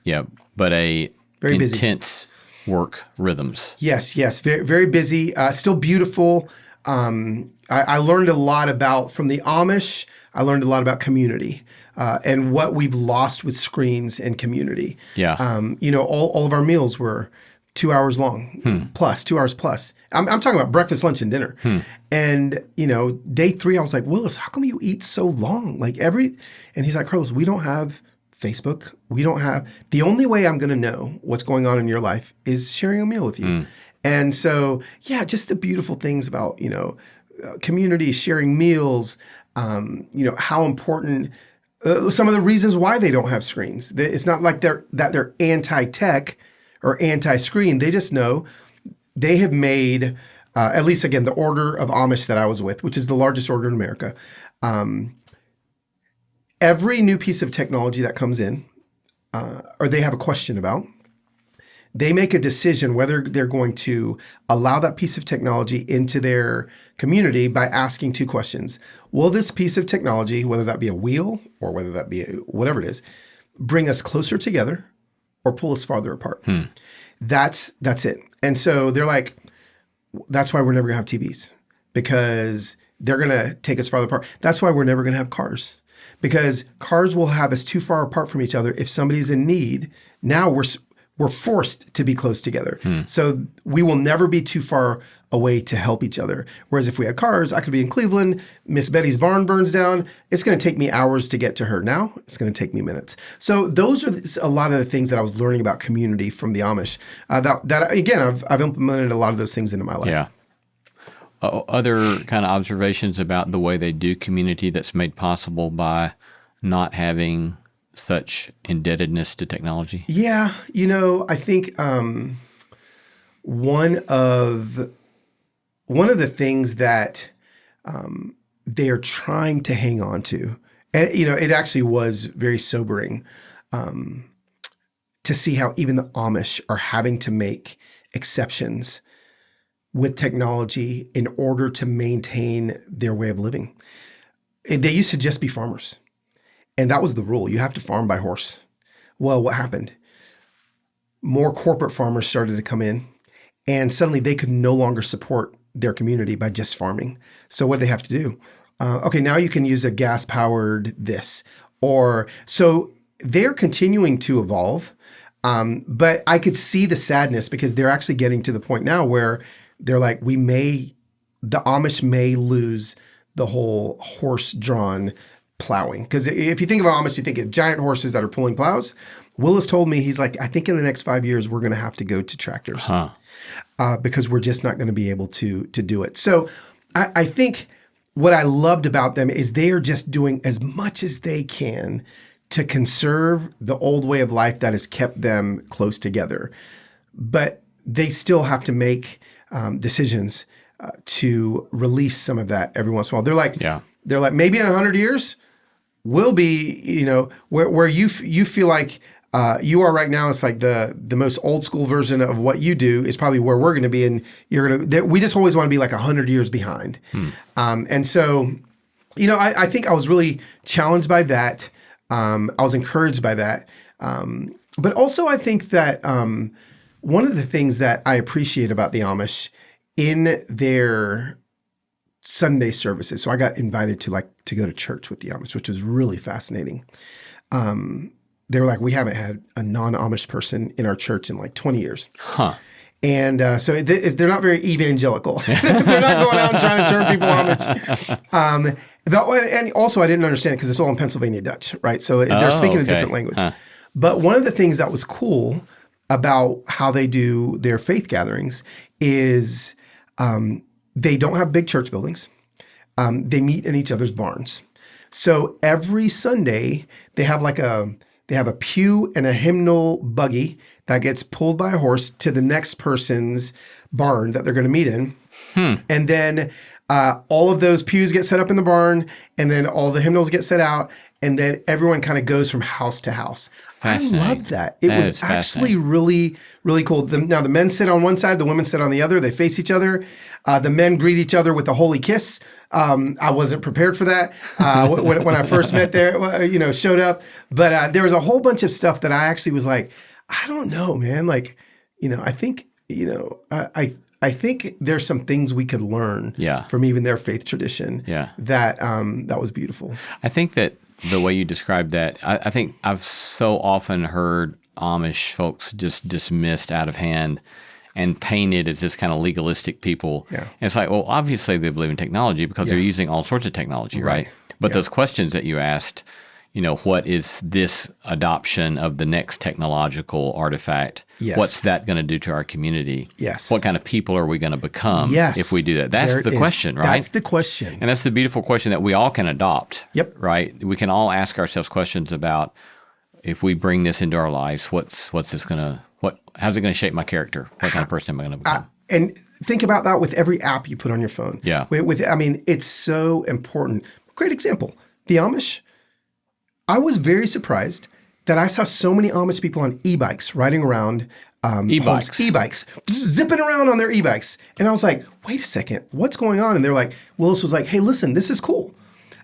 Yeah. But a very intense work rhythms. Yes. Very, very busy. Still beautiful. I learned a lot from the Amish. I learned a lot about community and what we've lost with screens and community. Yeah. All of our meals were 2 hours long, plus 2 hours plus. I'm talking about breakfast, lunch, and dinner. And, day 3, I was like, Willis, how come you eat so long? And he's like, Carlos, we don't have Facebook. We don't have, the only way I'm going to know what's going on in your life is sharing a meal with you. And so, just the beautiful things about, community, sharing meals, how important, some of the reasons why they don't have screens. It's not like they're anti-tech or anti-screen. They just know they have made, at least again, the order of Amish that I was with, which is the largest order in America. Every new piece of technology that comes in, or they have a question about, they make a decision whether they're going to allow that piece of technology into their community by asking two questions. Will this piece of technology, whether that be a wheel or whether that be whatever it is, bring us closer together or pull us farther apart? That's it. And so they're like, that's why we're never gonna have TVs, because they're gonna take us farther apart. That's why we're never gonna have cars, because cars will have us too far apart from each other. If somebody's in need, now we're forced to be close together. So we will never be too far away to help each other. Whereas if we had cars, I could be in Cleveland, Miss Betty's barn burns down. It's going to take me hours to get to her. Now it's going to take me minutes. So those are a lot of the things that I was learning about community from the Amish. That again, I've implemented a lot of those things into my life. Yeah. Other kind of observations about the way they do community that's made possible by not having such indebtedness to technology? Yeah, I think one of the things that they're trying to hang on to, and it actually was very sobering to see how even the Amish are having to make exceptions with technology in order to maintain their way of living. They used to just be farmers. And that was the rule. You have to farm by horse. Well, what happened? More corporate farmers started to come in, and suddenly they could no longer support their community by just farming. So what do they have to do? Okay, now you can use a gas-powered this. So they're continuing to evolve, but I could see the sadness because they're actually getting to the point now where they're like, the Amish may lose the whole horse-drawn plowing. Because if you think of Amish, you think of giant horses that are pulling plows. Willis told me, he's like, I think in the next 5 years, we're going to have to go to tractors because we're just not going to be able to do it. So I think what I loved about them is they are just doing as much as they can to conserve the old way of life that has kept them close together. But they still have to make decisions to release some of that every once in a while. They're like, maybe in 100 years, we'll be, where you feel like you are right now. It's like the most old school version of what you do is probably where we're going to be, and we just always want to be like 100 years behind. And so, I think I was really challenged by that. I was encouraged by that. But also I think that one of the things that I appreciate about the Amish in their Sunday services. So I got invited to go to church with the Amish, which was really fascinating. They were like, we haven't had a non-Amish person in our church in like 20 years. And so they're not very evangelical. They're not going out and trying to turn people Amish. And also I didn't understand it because it's all in Pennsylvania Dutch, right? So they're speaking a different language. But one of the things that was cool about how they do their faith gatherings is they don't have big church buildings. They meet in each other's barns. So every Sunday they have a pew and a hymnal buggy that gets pulled by a horse to the next person's barn that they're going to meet in. And then all of those pews get set up in the barn, and then all the hymnals get set out, and then everyone kind of goes from house to house. I loved that. It was actually really, really cool. Now the men sit on one side, the women sit on the other. They face each other. The men greet each other with a holy kiss. I wasn't prepared for that when I first met there, showed up. But there was a whole bunch of stuff that I actually was like, I don't know, man. Like, I think, I think there's some things we could learn from even their faith tradition that was beautiful. I think that the way you described that, I think I've so often heard Amish folks just dismissed out of hand and painted as this kind of legalistic people. And it's like, well, obviously they believe in technology because they're using all sorts of technology, right? But those questions that you asked, what is this adoption of the next technological artifact? What's that going to do to our community? What kind of people are we going to become if we do that? That's the question, right? That's the question. And that's the beautiful question that we all can adopt, right? We can all ask ourselves questions about, if we bring this into our lives, what's How's it going to shape my character? What kind of person am I going to become? And think about that with every app you put on your phone. Yeah. I mean, it's so important. Great example. The Amish. I was very surprised that I saw so many Amish people on e-bikes riding around. E-bikes, zipping around on their e-bikes. And I was like, wait a second, what's going on? And they're like, Willis was like, hey, listen, this is cool.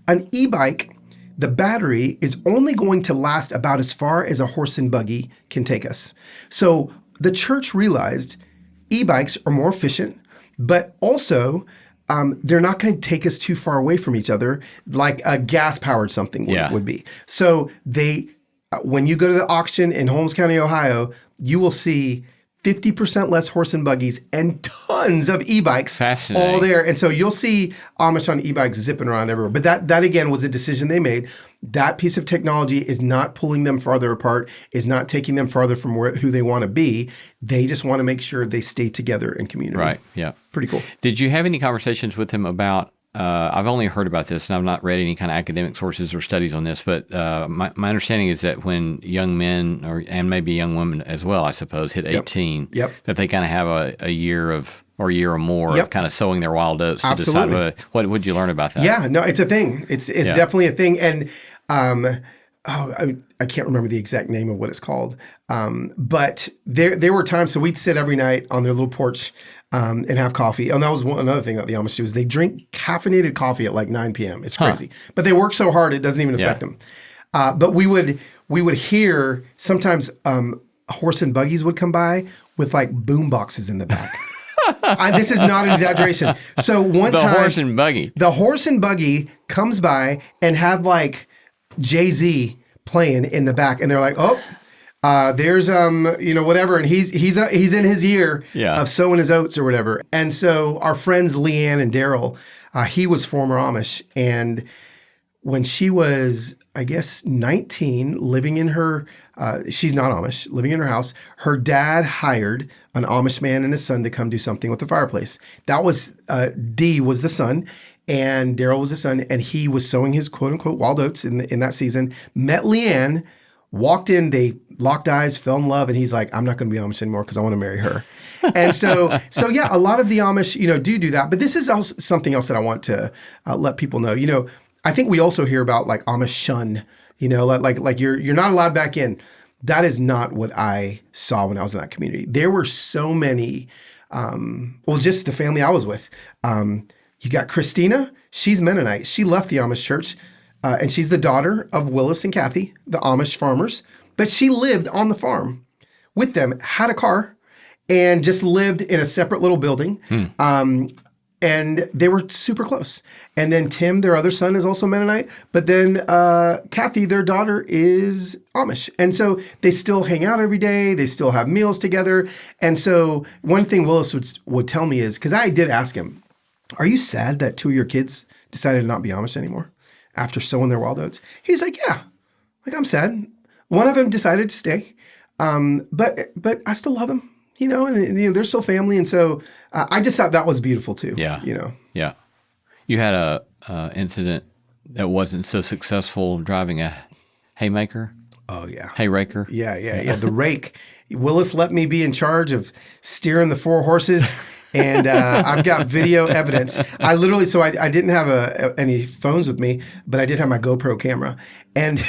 An e-bike, the battery is only going to last about as far as a horse and buggy can take us. So the church realized e-bikes are more efficient, but also they're not going to take us too far away from each other like a gas-powered something would be. So when you go to the auction in Holmes County, Ohio, you will see 50% less horse and buggies and tons of e-bikes all there. And so you'll see Amish on e-bikes zipping around everywhere. But that again was a decision they made. That piece of technology is not pulling them farther apart, is not taking them farther from who they want to be. They just want to make sure they stay together in community. Right, yeah. Pretty cool. Did you have any conversations with him about, I've only heard about this and I've not read any kind of academic sources or studies on this, but my understanding is that when young men, and maybe young women as well, I suppose, hit 18, that they kind of have a year or more of kind of sowing their wild oats to decide what would you learn about that? Yeah, no, it's a thing. It's definitely a thing. And I can't remember the exact name of what it's called. But there were times, so we'd sit every night on their little porch and have coffee. And that was another thing that the Amish do is they drink caffeinated coffee at like 9 p.m. It's crazy. But they work so hard, it doesn't even affect them. But we would hear sometimes horse and buggies would come by with like boom boxes in the back. This is not an exaggeration. So one time, the horse and buggy comes by and had like Jay-Z playing in the back, and they're like, oh, there's whatever, and he's in his year of sowing his oats or whatever. And so our friends Leanne and Daryl, he was former Amish, and when she was, I guess, 19, living in her, she's not Amish, living in her house, her dad hired an Amish man and his son to come do something with the fireplace. That was, D was the son, and Daryl was the son, and he was sowing his quote-unquote wild oats in that season, met Leanne, walked in, they locked eyes, fell in love, and he's like, I'm not going to be Amish anymore because I want to marry her. And so yeah, a lot of the Amish, do that. But this is also something else that I want to let people know. I think we also hear about like Amish shun, like you're not allowed back in. That is not what I saw when I was in that community. There were so many, just the family I was with. You got Christina, she's Mennonite. She left the Amish church, and she's the daughter of Willis and Kathy, the Amish farmers. But she lived on the farm with them, had a car, and just lived in a separate little building. And they were super close. And then Tim, their other son, is also Mennonite. But then Kathy, their daughter, is Amish. And so they still hang out every day. They still have meals together. And so one thing Willis would tell me is, because I did ask him, are you sad that 2 of your kids decided to not be Amish anymore after sowing their wild oats? He's like, yeah, like I'm sad. One of them decided to stay, but I still love him. And they're still family, and so I just thought that was beautiful too. Yeah, yeah. You had a incident that wasn't so successful driving a haymaker. Oh yeah, hayraker. Yeah. The rake. Willis let me be in charge of steering the 4 horses, and I've got video evidence. I literally, so I didn't have any phones with me, but I did have my GoPro camera, and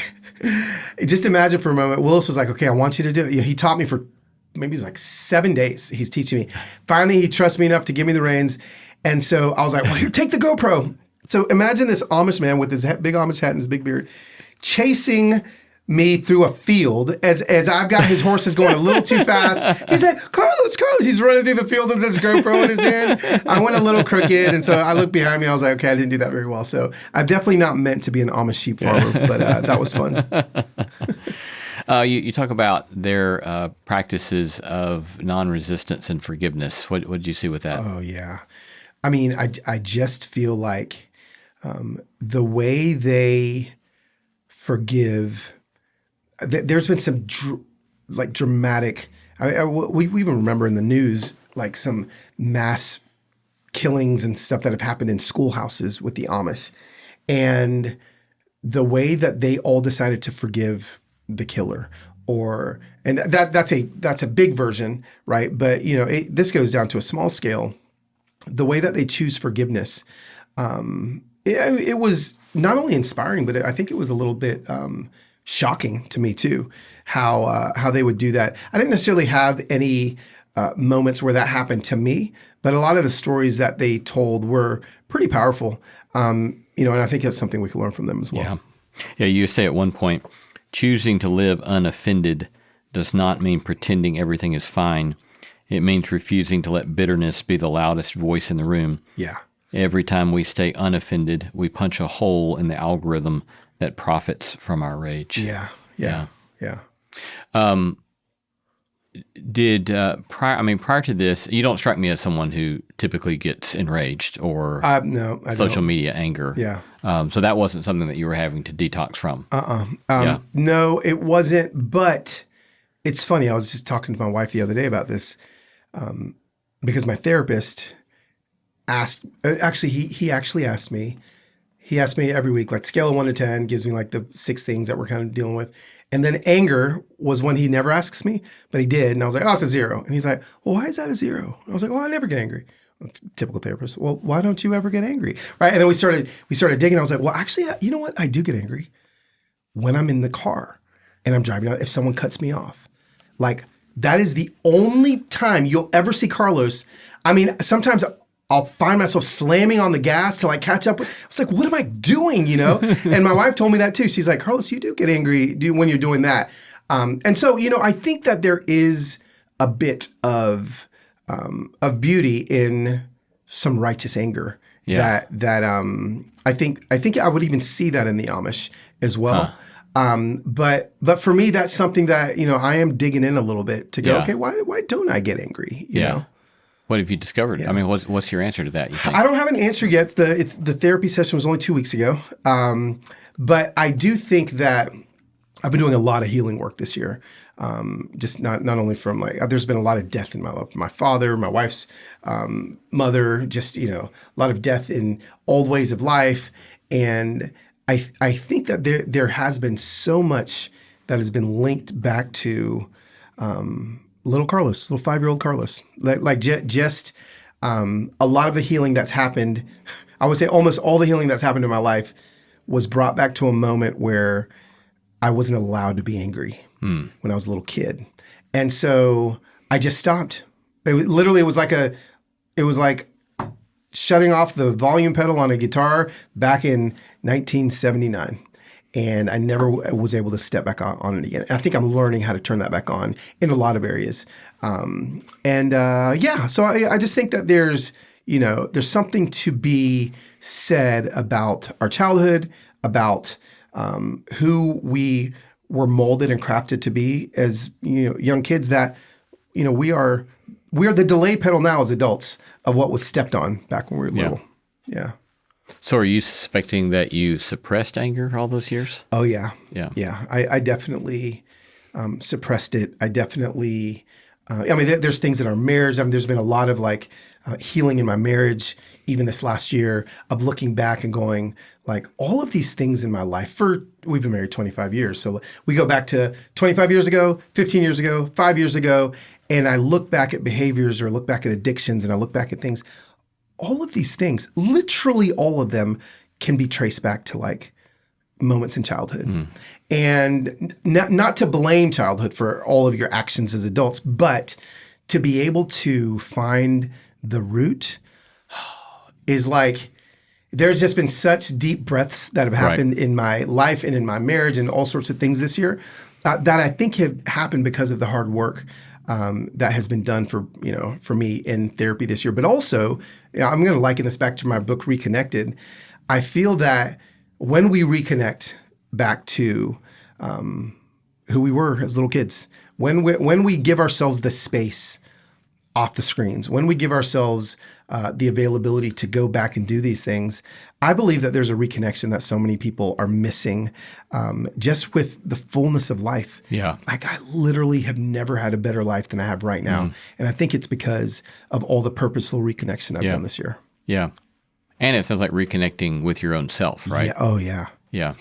just imagine for a moment. Willis was like, "Okay, I want you to do it." He taught me for maybe it's like 7 days. He's teaching me. Finally, he trusts me enough to give me the reins. And so I was like, well, here, take the GoPro. So imagine this Amish man with his big Amish hat and his big beard chasing me through a field as I've got his horses going a little too fast. He's like, Carlos, he's running through the field with this GoPro in his hand. I went a little crooked. And so I looked behind me. I was like, okay, I didn't do that very well. So I'm definitely not meant to be an Amish sheep farmer, but that was fun. You talk about their practices of non-resistance and forgiveness. What did you see with that? Oh, yeah. I mean, I just feel like the way they forgive, there's been some dramatic, we even remember in the news, like some mass killings and stuff that have happened in schoolhouses with the Amish. And the way that they all decided to forgive the killer, and that's a big version, right? But this goes down to a small scale. The way that they choose forgiveness, it was not only inspiring, but I think it was a little bit shocking to me too, how they would do that. I didn't necessarily have any moments where that happened to me, but a lot of the stories that they told were pretty powerful. And I think that's something we can learn from them as well. Yeah. Yeah, you say at one point, choosing to live unoffended does not mean pretending everything is fine. It means refusing to let bitterness be the loudest voice in the room. Yeah. Every time we stay unoffended, we punch a hole in the algorithm that profits from our rage. Yeah. Prior to this, you don't strike me as someone who typically gets enraged or no, I social don't. media anger. Yeah. So that wasn't something that you were having to detox from. No, it wasn't. But it's funny. I was just talking to my wife the other day about this because my therapist asked. He actually asked me. He asked me every week, like scale of 1 to 10, gives me like the 6 things that we're kind of dealing with. And then anger was one he never asks me, but he did. And I was like, oh, it's a 0. And he's like, well, why is that a 0? I was like, well, I never get angry. Typical therapist. Well, why don't you ever get angry? Right. And then we started digging. I was like, well, actually, you know what? I do get angry when I'm in the car and I'm driving out. If someone cuts me off, like that is the only time you'll ever see Carlos. I mean, sometimes I'll find myself slamming on the gas to like catch up. I was like, what am I doing? And my wife told me that too. She's like, Carlos, you do get angry when you're doing that. And so, I think that there is a bit of beauty in some righteous anger. Yeah. That I think I would even see that in the Amish as well. But for me, that's something that, I am digging in a little bit to go, okay, why don't I get angry? You know? What have you discovered? Yeah. I mean, what's your answer to that, you think? I don't have an answer yet. The therapy session was only 2 weeks ago. But I do think that I've been doing a lot of healing work this year. Just not only from like, there's been a lot of death in my life. My father, my wife's mother, just, a lot of death in old ways of life. And I think that there has been so much that has been linked back to little Carlos, little 5-year-old Carlos. Just a lot of the healing that's happened, I would say almost all the healing that's happened in my life was brought back to a moment where I wasn't allowed to be angry when I was a little kid. And so I just stopped. It was like shutting off the volume pedal on a guitar back in 1979. And I never was able to step back on it again. And I think I'm learning how to turn that back on in a lot of areas. So I just think that there's something to be said about our childhood, about who we were molded and crafted to be as young kids. That we are the delay pedal now as adults of what was stepped on back when we were little. Yeah. So are you suspecting that you suppressed anger all those years? Oh, yeah. Yeah. Yeah. I definitely suppressed it. I definitely, there's things in our marriage. There's been a lot of healing in my marriage, even this last year, of looking back and going, like, all of these things in my life we've been married 25 years. So we go back to 25 years ago, 15 years ago, 5 years ago, and I look back at behaviors or look back at addictions and I look back at things. All of these things, literally all of them, can be traced back to moments in childhood. And not to blame childhood for all of your actions as adults, but to be able to find the root is there's just been such deep breaths that have happened in my life and in my marriage and all sorts of things this year that I think have happened because of the hard work that has been done for me in therapy this year. But also, I'm going to liken this back to my book, Reconnected. I feel that when we reconnect back to who we were as little kids, when we give ourselves the space off the screens, when we give ourselves the availability to go back and do these things, I believe that there's a reconnection that so many people are missing just with the fullness of life. Yeah. I literally have never had a better life than I have right now. And I think it's because of all the purposeful reconnection I've done this year. Yeah. And it sounds like reconnecting with your own self, right? Yeah. Oh, yeah. Yeah.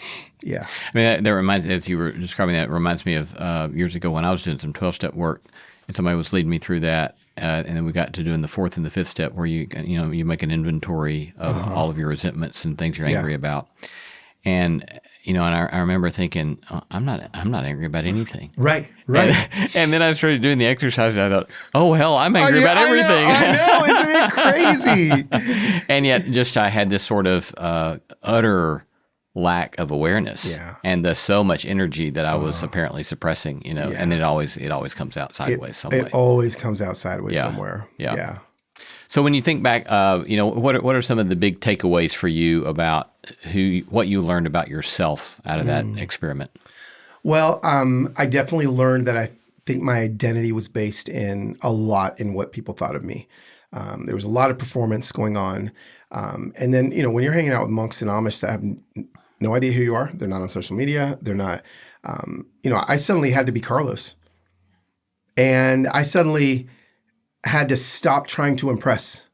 Yeah. I mean, that reminds, as you were describing that, it reminds me of years ago when I was doing some 12-step work, and somebody was leading me through that, and then we got to doing the 4th and the 5th step, where you make an inventory of all of your resentments and things you're angry about, and and I remember thinking, I'm not angry about anything. Right. And then I started doing the exercise, and I thought, oh hell, I'm angry about everything. I know, isn't it crazy? And yet, I had this sort of utter lack of awareness, and the so much energy that I was apparently suppressing, and it always comes out sideways some way. It always comes out sideways somewhere. Yeah. So when you think back, what are some of the big takeaways for you about what you learned about yourself out of that experiment? Well, I definitely learned that I think my identity was based in what people thought of me. There was a lot of performance going on. And then, when you're hanging out with monks and Amish that have no idea who you are, they're not on social media, they're not, I suddenly had to be Carlos. And I suddenly had to stop trying to impress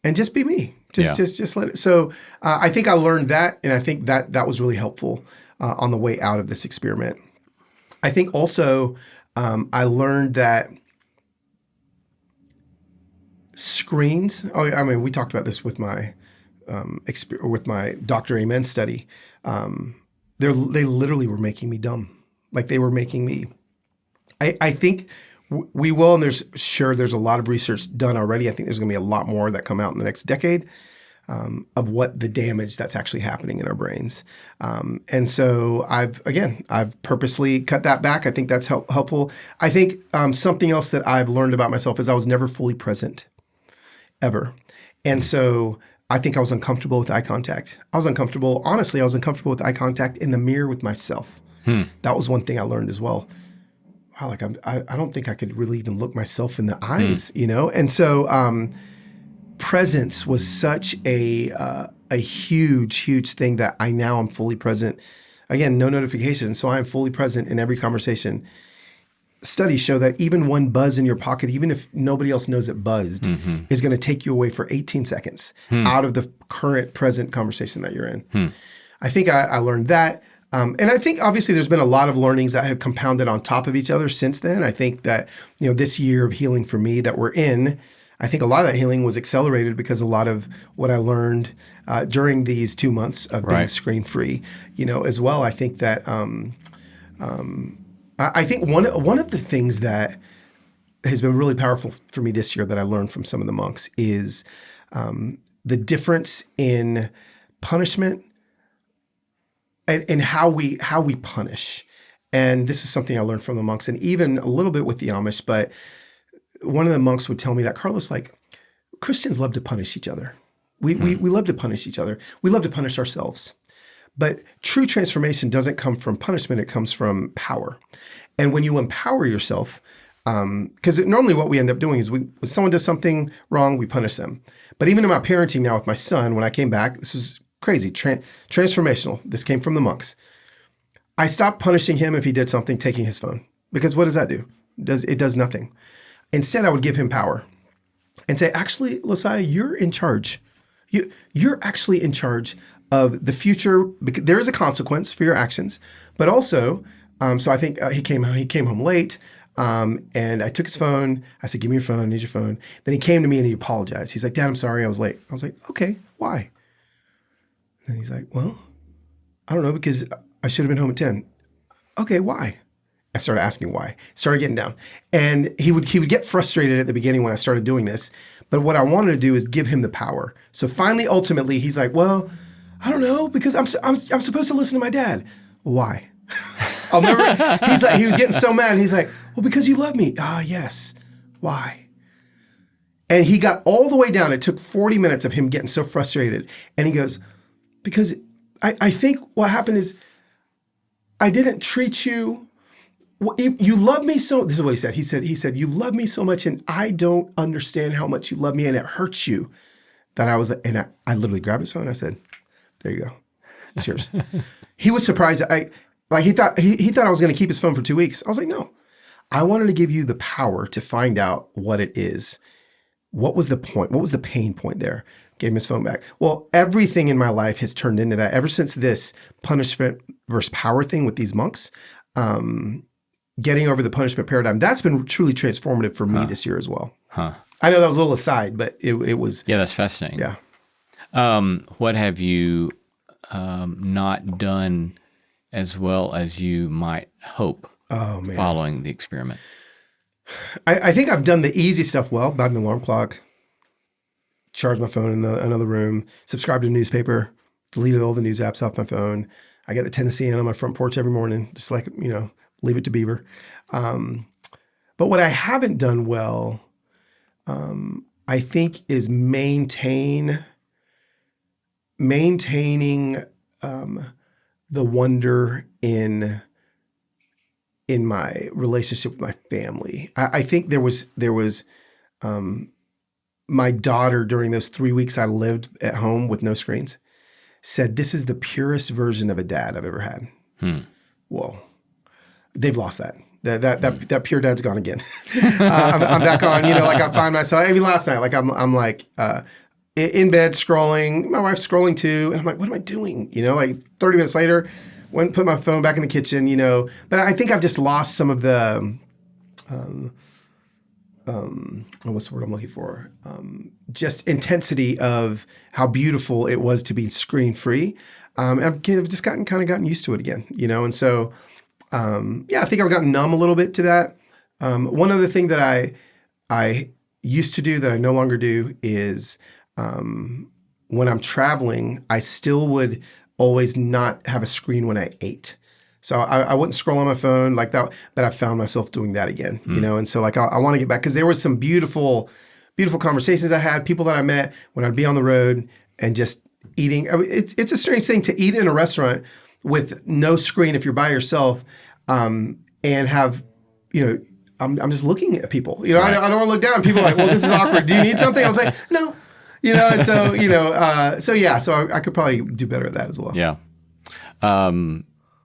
and just be me. Just let it. So I think I learned that. And I think that was really helpful on the way out of this experiment. I think also I learned that screens. We talked about this with my Dr. Amen study. They literally were making me dumb. Like they were making me. I think we will, and there's a lot of research done already. I think there's going to be a lot more that come out in the next decade of what the damage that's actually happening in our brains. And so I've purposely cut that back. I think that's helpful. I think something else that I've learned about myself is I was never fully present, ever. And so I think I was uncomfortable with eye contact. Honestly, I was uncomfortable with eye contact in the mirror with myself. That was one thing I learned as well. Wow, I don't think I could really even look myself in the eyes, And so presence was such a huge thing that I now am fully present. Again, no notifications, so I am fully present in every conversation. Studies show that even one buzz in your pocket, even if nobody else knows it buzzed, is going to take you away for 18 seconds out of the current present conversation that you're in. I think I learned that. And I think obviously there's been a lot of learnings that have compounded on top of each other since then. I think that, this year of healing for me that we're in, I think a lot of that healing was accelerated because a lot of what I learned during these 2 months of being screen free, as well. I think that I think one of the things that has been really powerful for me this year that I learned from some of the monks is the difference in punishment and how we punish. And this is something I learned from the monks and even a little bit with the Amish, but one of the monks would tell me that, Carlos, Christians love to punish each other. We love to punish each other. We love to punish ourselves. But true transformation doesn't come from punishment. It comes from power. And when you empower yourself, because normally what we end up doing is when someone does something wrong, we punish them. But even in my parenting now with my son, when I came back, this was crazy, transformational. This came from the monks. I stopped punishing him if he did something, taking his phone. Because what does that do? It does nothing. Instead, I would give him power and say, actually, Losiah, you're in charge. You're actually in charge of the future. Because there is a consequence for your actions. But also, so I think he came home late. And I took his phone. I said, give me your phone. I need your phone. Then he came to me and he apologized. He's like, Dad, I'm sorry I was late. I was like, okay, why? And he's like, well, I don't know, because I should have been home at 10. Okay, why? I started asking why. Started getting down. And he would get frustrated at the beginning when I started doing this. But what I wanted to do is give him the power. So finally, ultimately, he's like, well, I don't know, because I'm supposed to listen to my dad. Why? I'll never, he was getting so mad. He's like, well, because you love me. Ah, yes. Why? And he got all the way down. It took 40 minutes of him getting so frustrated. And he goes, because I think what happened is I didn't treat you, you love me so, this is what he said. He said, you love me so much and I don't understand how much you love me and it hurts you. That I literally grabbed his phone and I said, there you go. It's yours. He was surprised. He thought I was going to keep his phone for 2 weeks. I was like, no, I wanted to give you the power to find out what it is. What was the point? What was the pain point there? gave him his phone back. Well, everything in my life has turned into that ever since this punishment versus power thing with these monks. Getting over the punishment paradigm, that's been truly transformative for me this year as well. I know that was a little aside, but it was. Yeah, that's fascinating. Yeah. What have you not done as well as you might hope following the experiment? I think I've done the easy stuff well. Bought an alarm clock, charged my phone in another room, subscribed to a newspaper, deleted all the news apps off my phone. I got the Tennessean on my front porch every morning, just like, leave it to Beaver. But what I haven't done well, I think, is maintaining the wonder in my relationship with my family. I think there was my daughter, during those 3 weeks I lived at home with no screens, said, "This is the purest version of a dad I've ever had." Whoa. They've lost that. That pure dad's gone again. I'm back on, like I find myself, even last night, like I'm like in bed scrolling, my wife's scrolling too. And I'm like, what am I doing? Like 30 minutes later, went and put my phone back in the kitchen, but I think I've just lost some of the, what's the word I'm looking for? Just intensity of how beautiful it was to be screen free. And I've just gotten used to it again, and so, I think I've gotten numb a little bit to that. One other thing that I used to do that I no longer do is when I'm traveling, I still would always not have a screen when I ate. So I wouldn't scroll on my phone like that, but I found myself doing that again, and so like I want to get back, because there was some beautiful, beautiful conversations I had, people that I met when I'd be on the road and just eating. It's a strange thing to eat in a restaurant with no screen if you're by yourself, and have, I'm just looking at people. Right. I don't want to look down. People are like, well, this is awkward. Do you need something? I was like, no. And so, so I could probably do better at that as well. Yeah.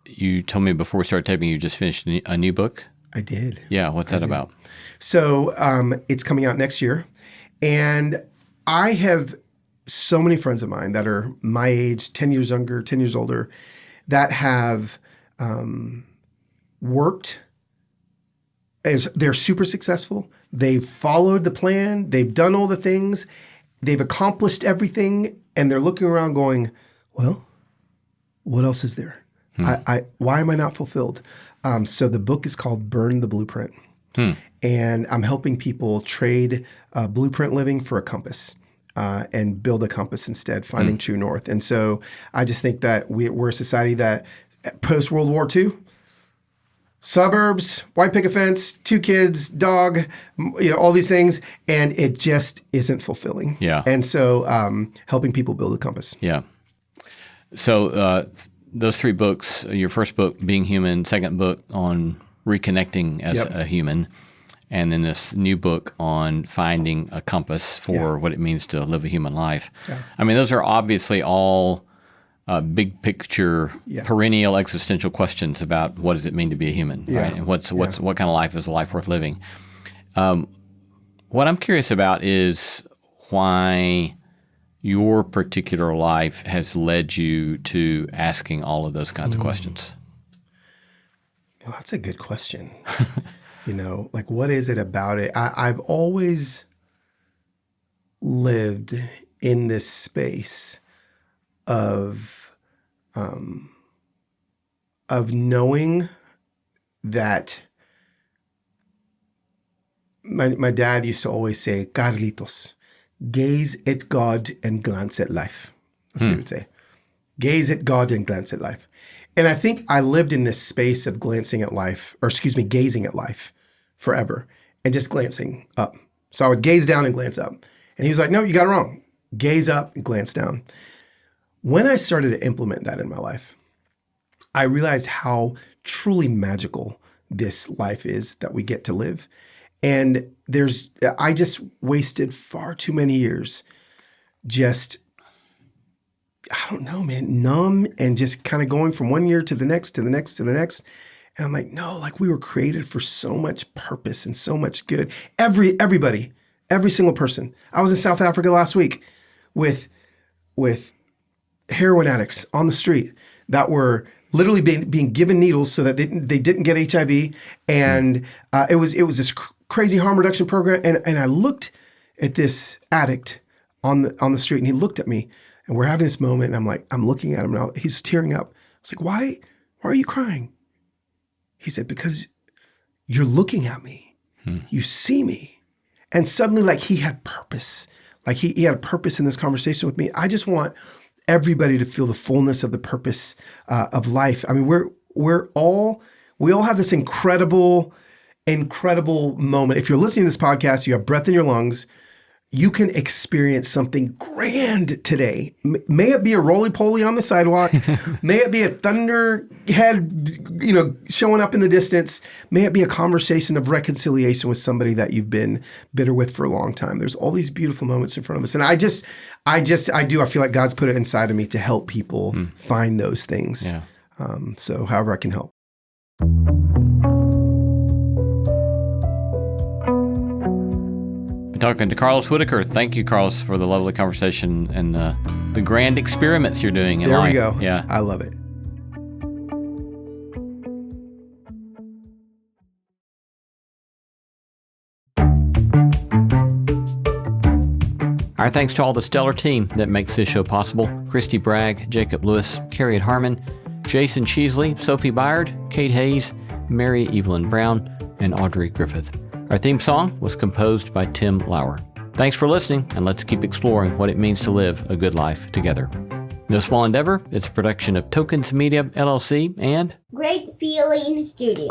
You told me before we started taping, you just finished a new book. I did. Yeah. What's that about? So it's coming out next year. And I have so many friends of mine that are my age, 10 years younger, 10 years older, that have worked as they're super successful. They've followed the plan. They've done all the things. They've accomplished everything. And they're looking around going, well, what else is there? Why am I not fulfilled? So the book is called Burn the Blueprint. And I'm helping people trade blueprint living for a compass. And build a compass instead, finding true north. And so I just think that we're a society that post-World War II, suburbs, white picket fence, 2 kids, dog, all these things, and it just isn't fulfilling. Yeah. And so helping people build a compass. Yeah. So those 3 books, your first book, Being Human, second book on reconnecting as a human, and then this new book on finding a compass for what it means to live a human life. Yeah. I mean, those are obviously all big picture, perennial existential questions about what does it mean to be a human, right? And what kind of life is a life worth living? What I'm curious about is why your particular life has led you to asking all of those kinds of questions. Well, that's a good question. Like, what is it about it? I've always lived in this space of knowing that my dad used to always say, Carlitos, gaze at God and glance at life. That's what he would say. Gaze at God and glance at life. And I think I lived in this space of gazing at life forever and just glancing up. So I would gaze down and glance up. And he was like, no, you got it wrong. Gaze up and glance down. When I started to implement that in my life, I realized how truly magical this life is that we get to live. And I just wasted far too many years just, I don't know, man, numb and just kind of going from one year to the next, to the next, to the next. And I'm like, no, like we were created for so much purpose and so much good. Everybody, every single person. I was in South Africa last week. with heroin addicts on the street that were literally being given needles so that they didn't get HIV, and it was this crazy harm reduction program. And I looked at this addict on the street, and he looked at me, and we're having this moment, and I'm looking at him now. He's tearing up. I was like, why are you crying? He said, because you're looking at me. You see me. And suddenly, like, he had purpose. Like he had a purpose in this conversation with me. I just want everybody to feel the fullness of the purpose of life. I mean, we all have this incredible moment. If you're listening to this podcast, you have breath in your lungs, you can experience something grand today. May it be a rollie-pollie on the sidewalk. May it be a thunderhead, showing up in the distance. May it be a conversation of reconciliation with somebody that you've been bitter with for a long time. There's all these beautiful moments in front of us. And I feel like God's put it inside of me to help people find those things. Yeah. So however I can help. Talking to Carlos Whittaker. Thank you, Carlos, for the lovely conversation and the grand experiments you're doing in life. There we go. Yeah. I love it. Our thanks to all the stellar team that makes this show possible. Christy Bragg, Jacob Lewis, Carriet Harmon, Jason Cheesley, Sophie Byard, Kate Hayes, Mary Evelyn Brown, and Audrey Griffith. Our theme song was composed by Tim Lauer. Thanks for listening, and let's keep exploring what it means to live a good life together. No Small Endeavor is a production of Tokens Media, LLC, and Great Feeling Studios.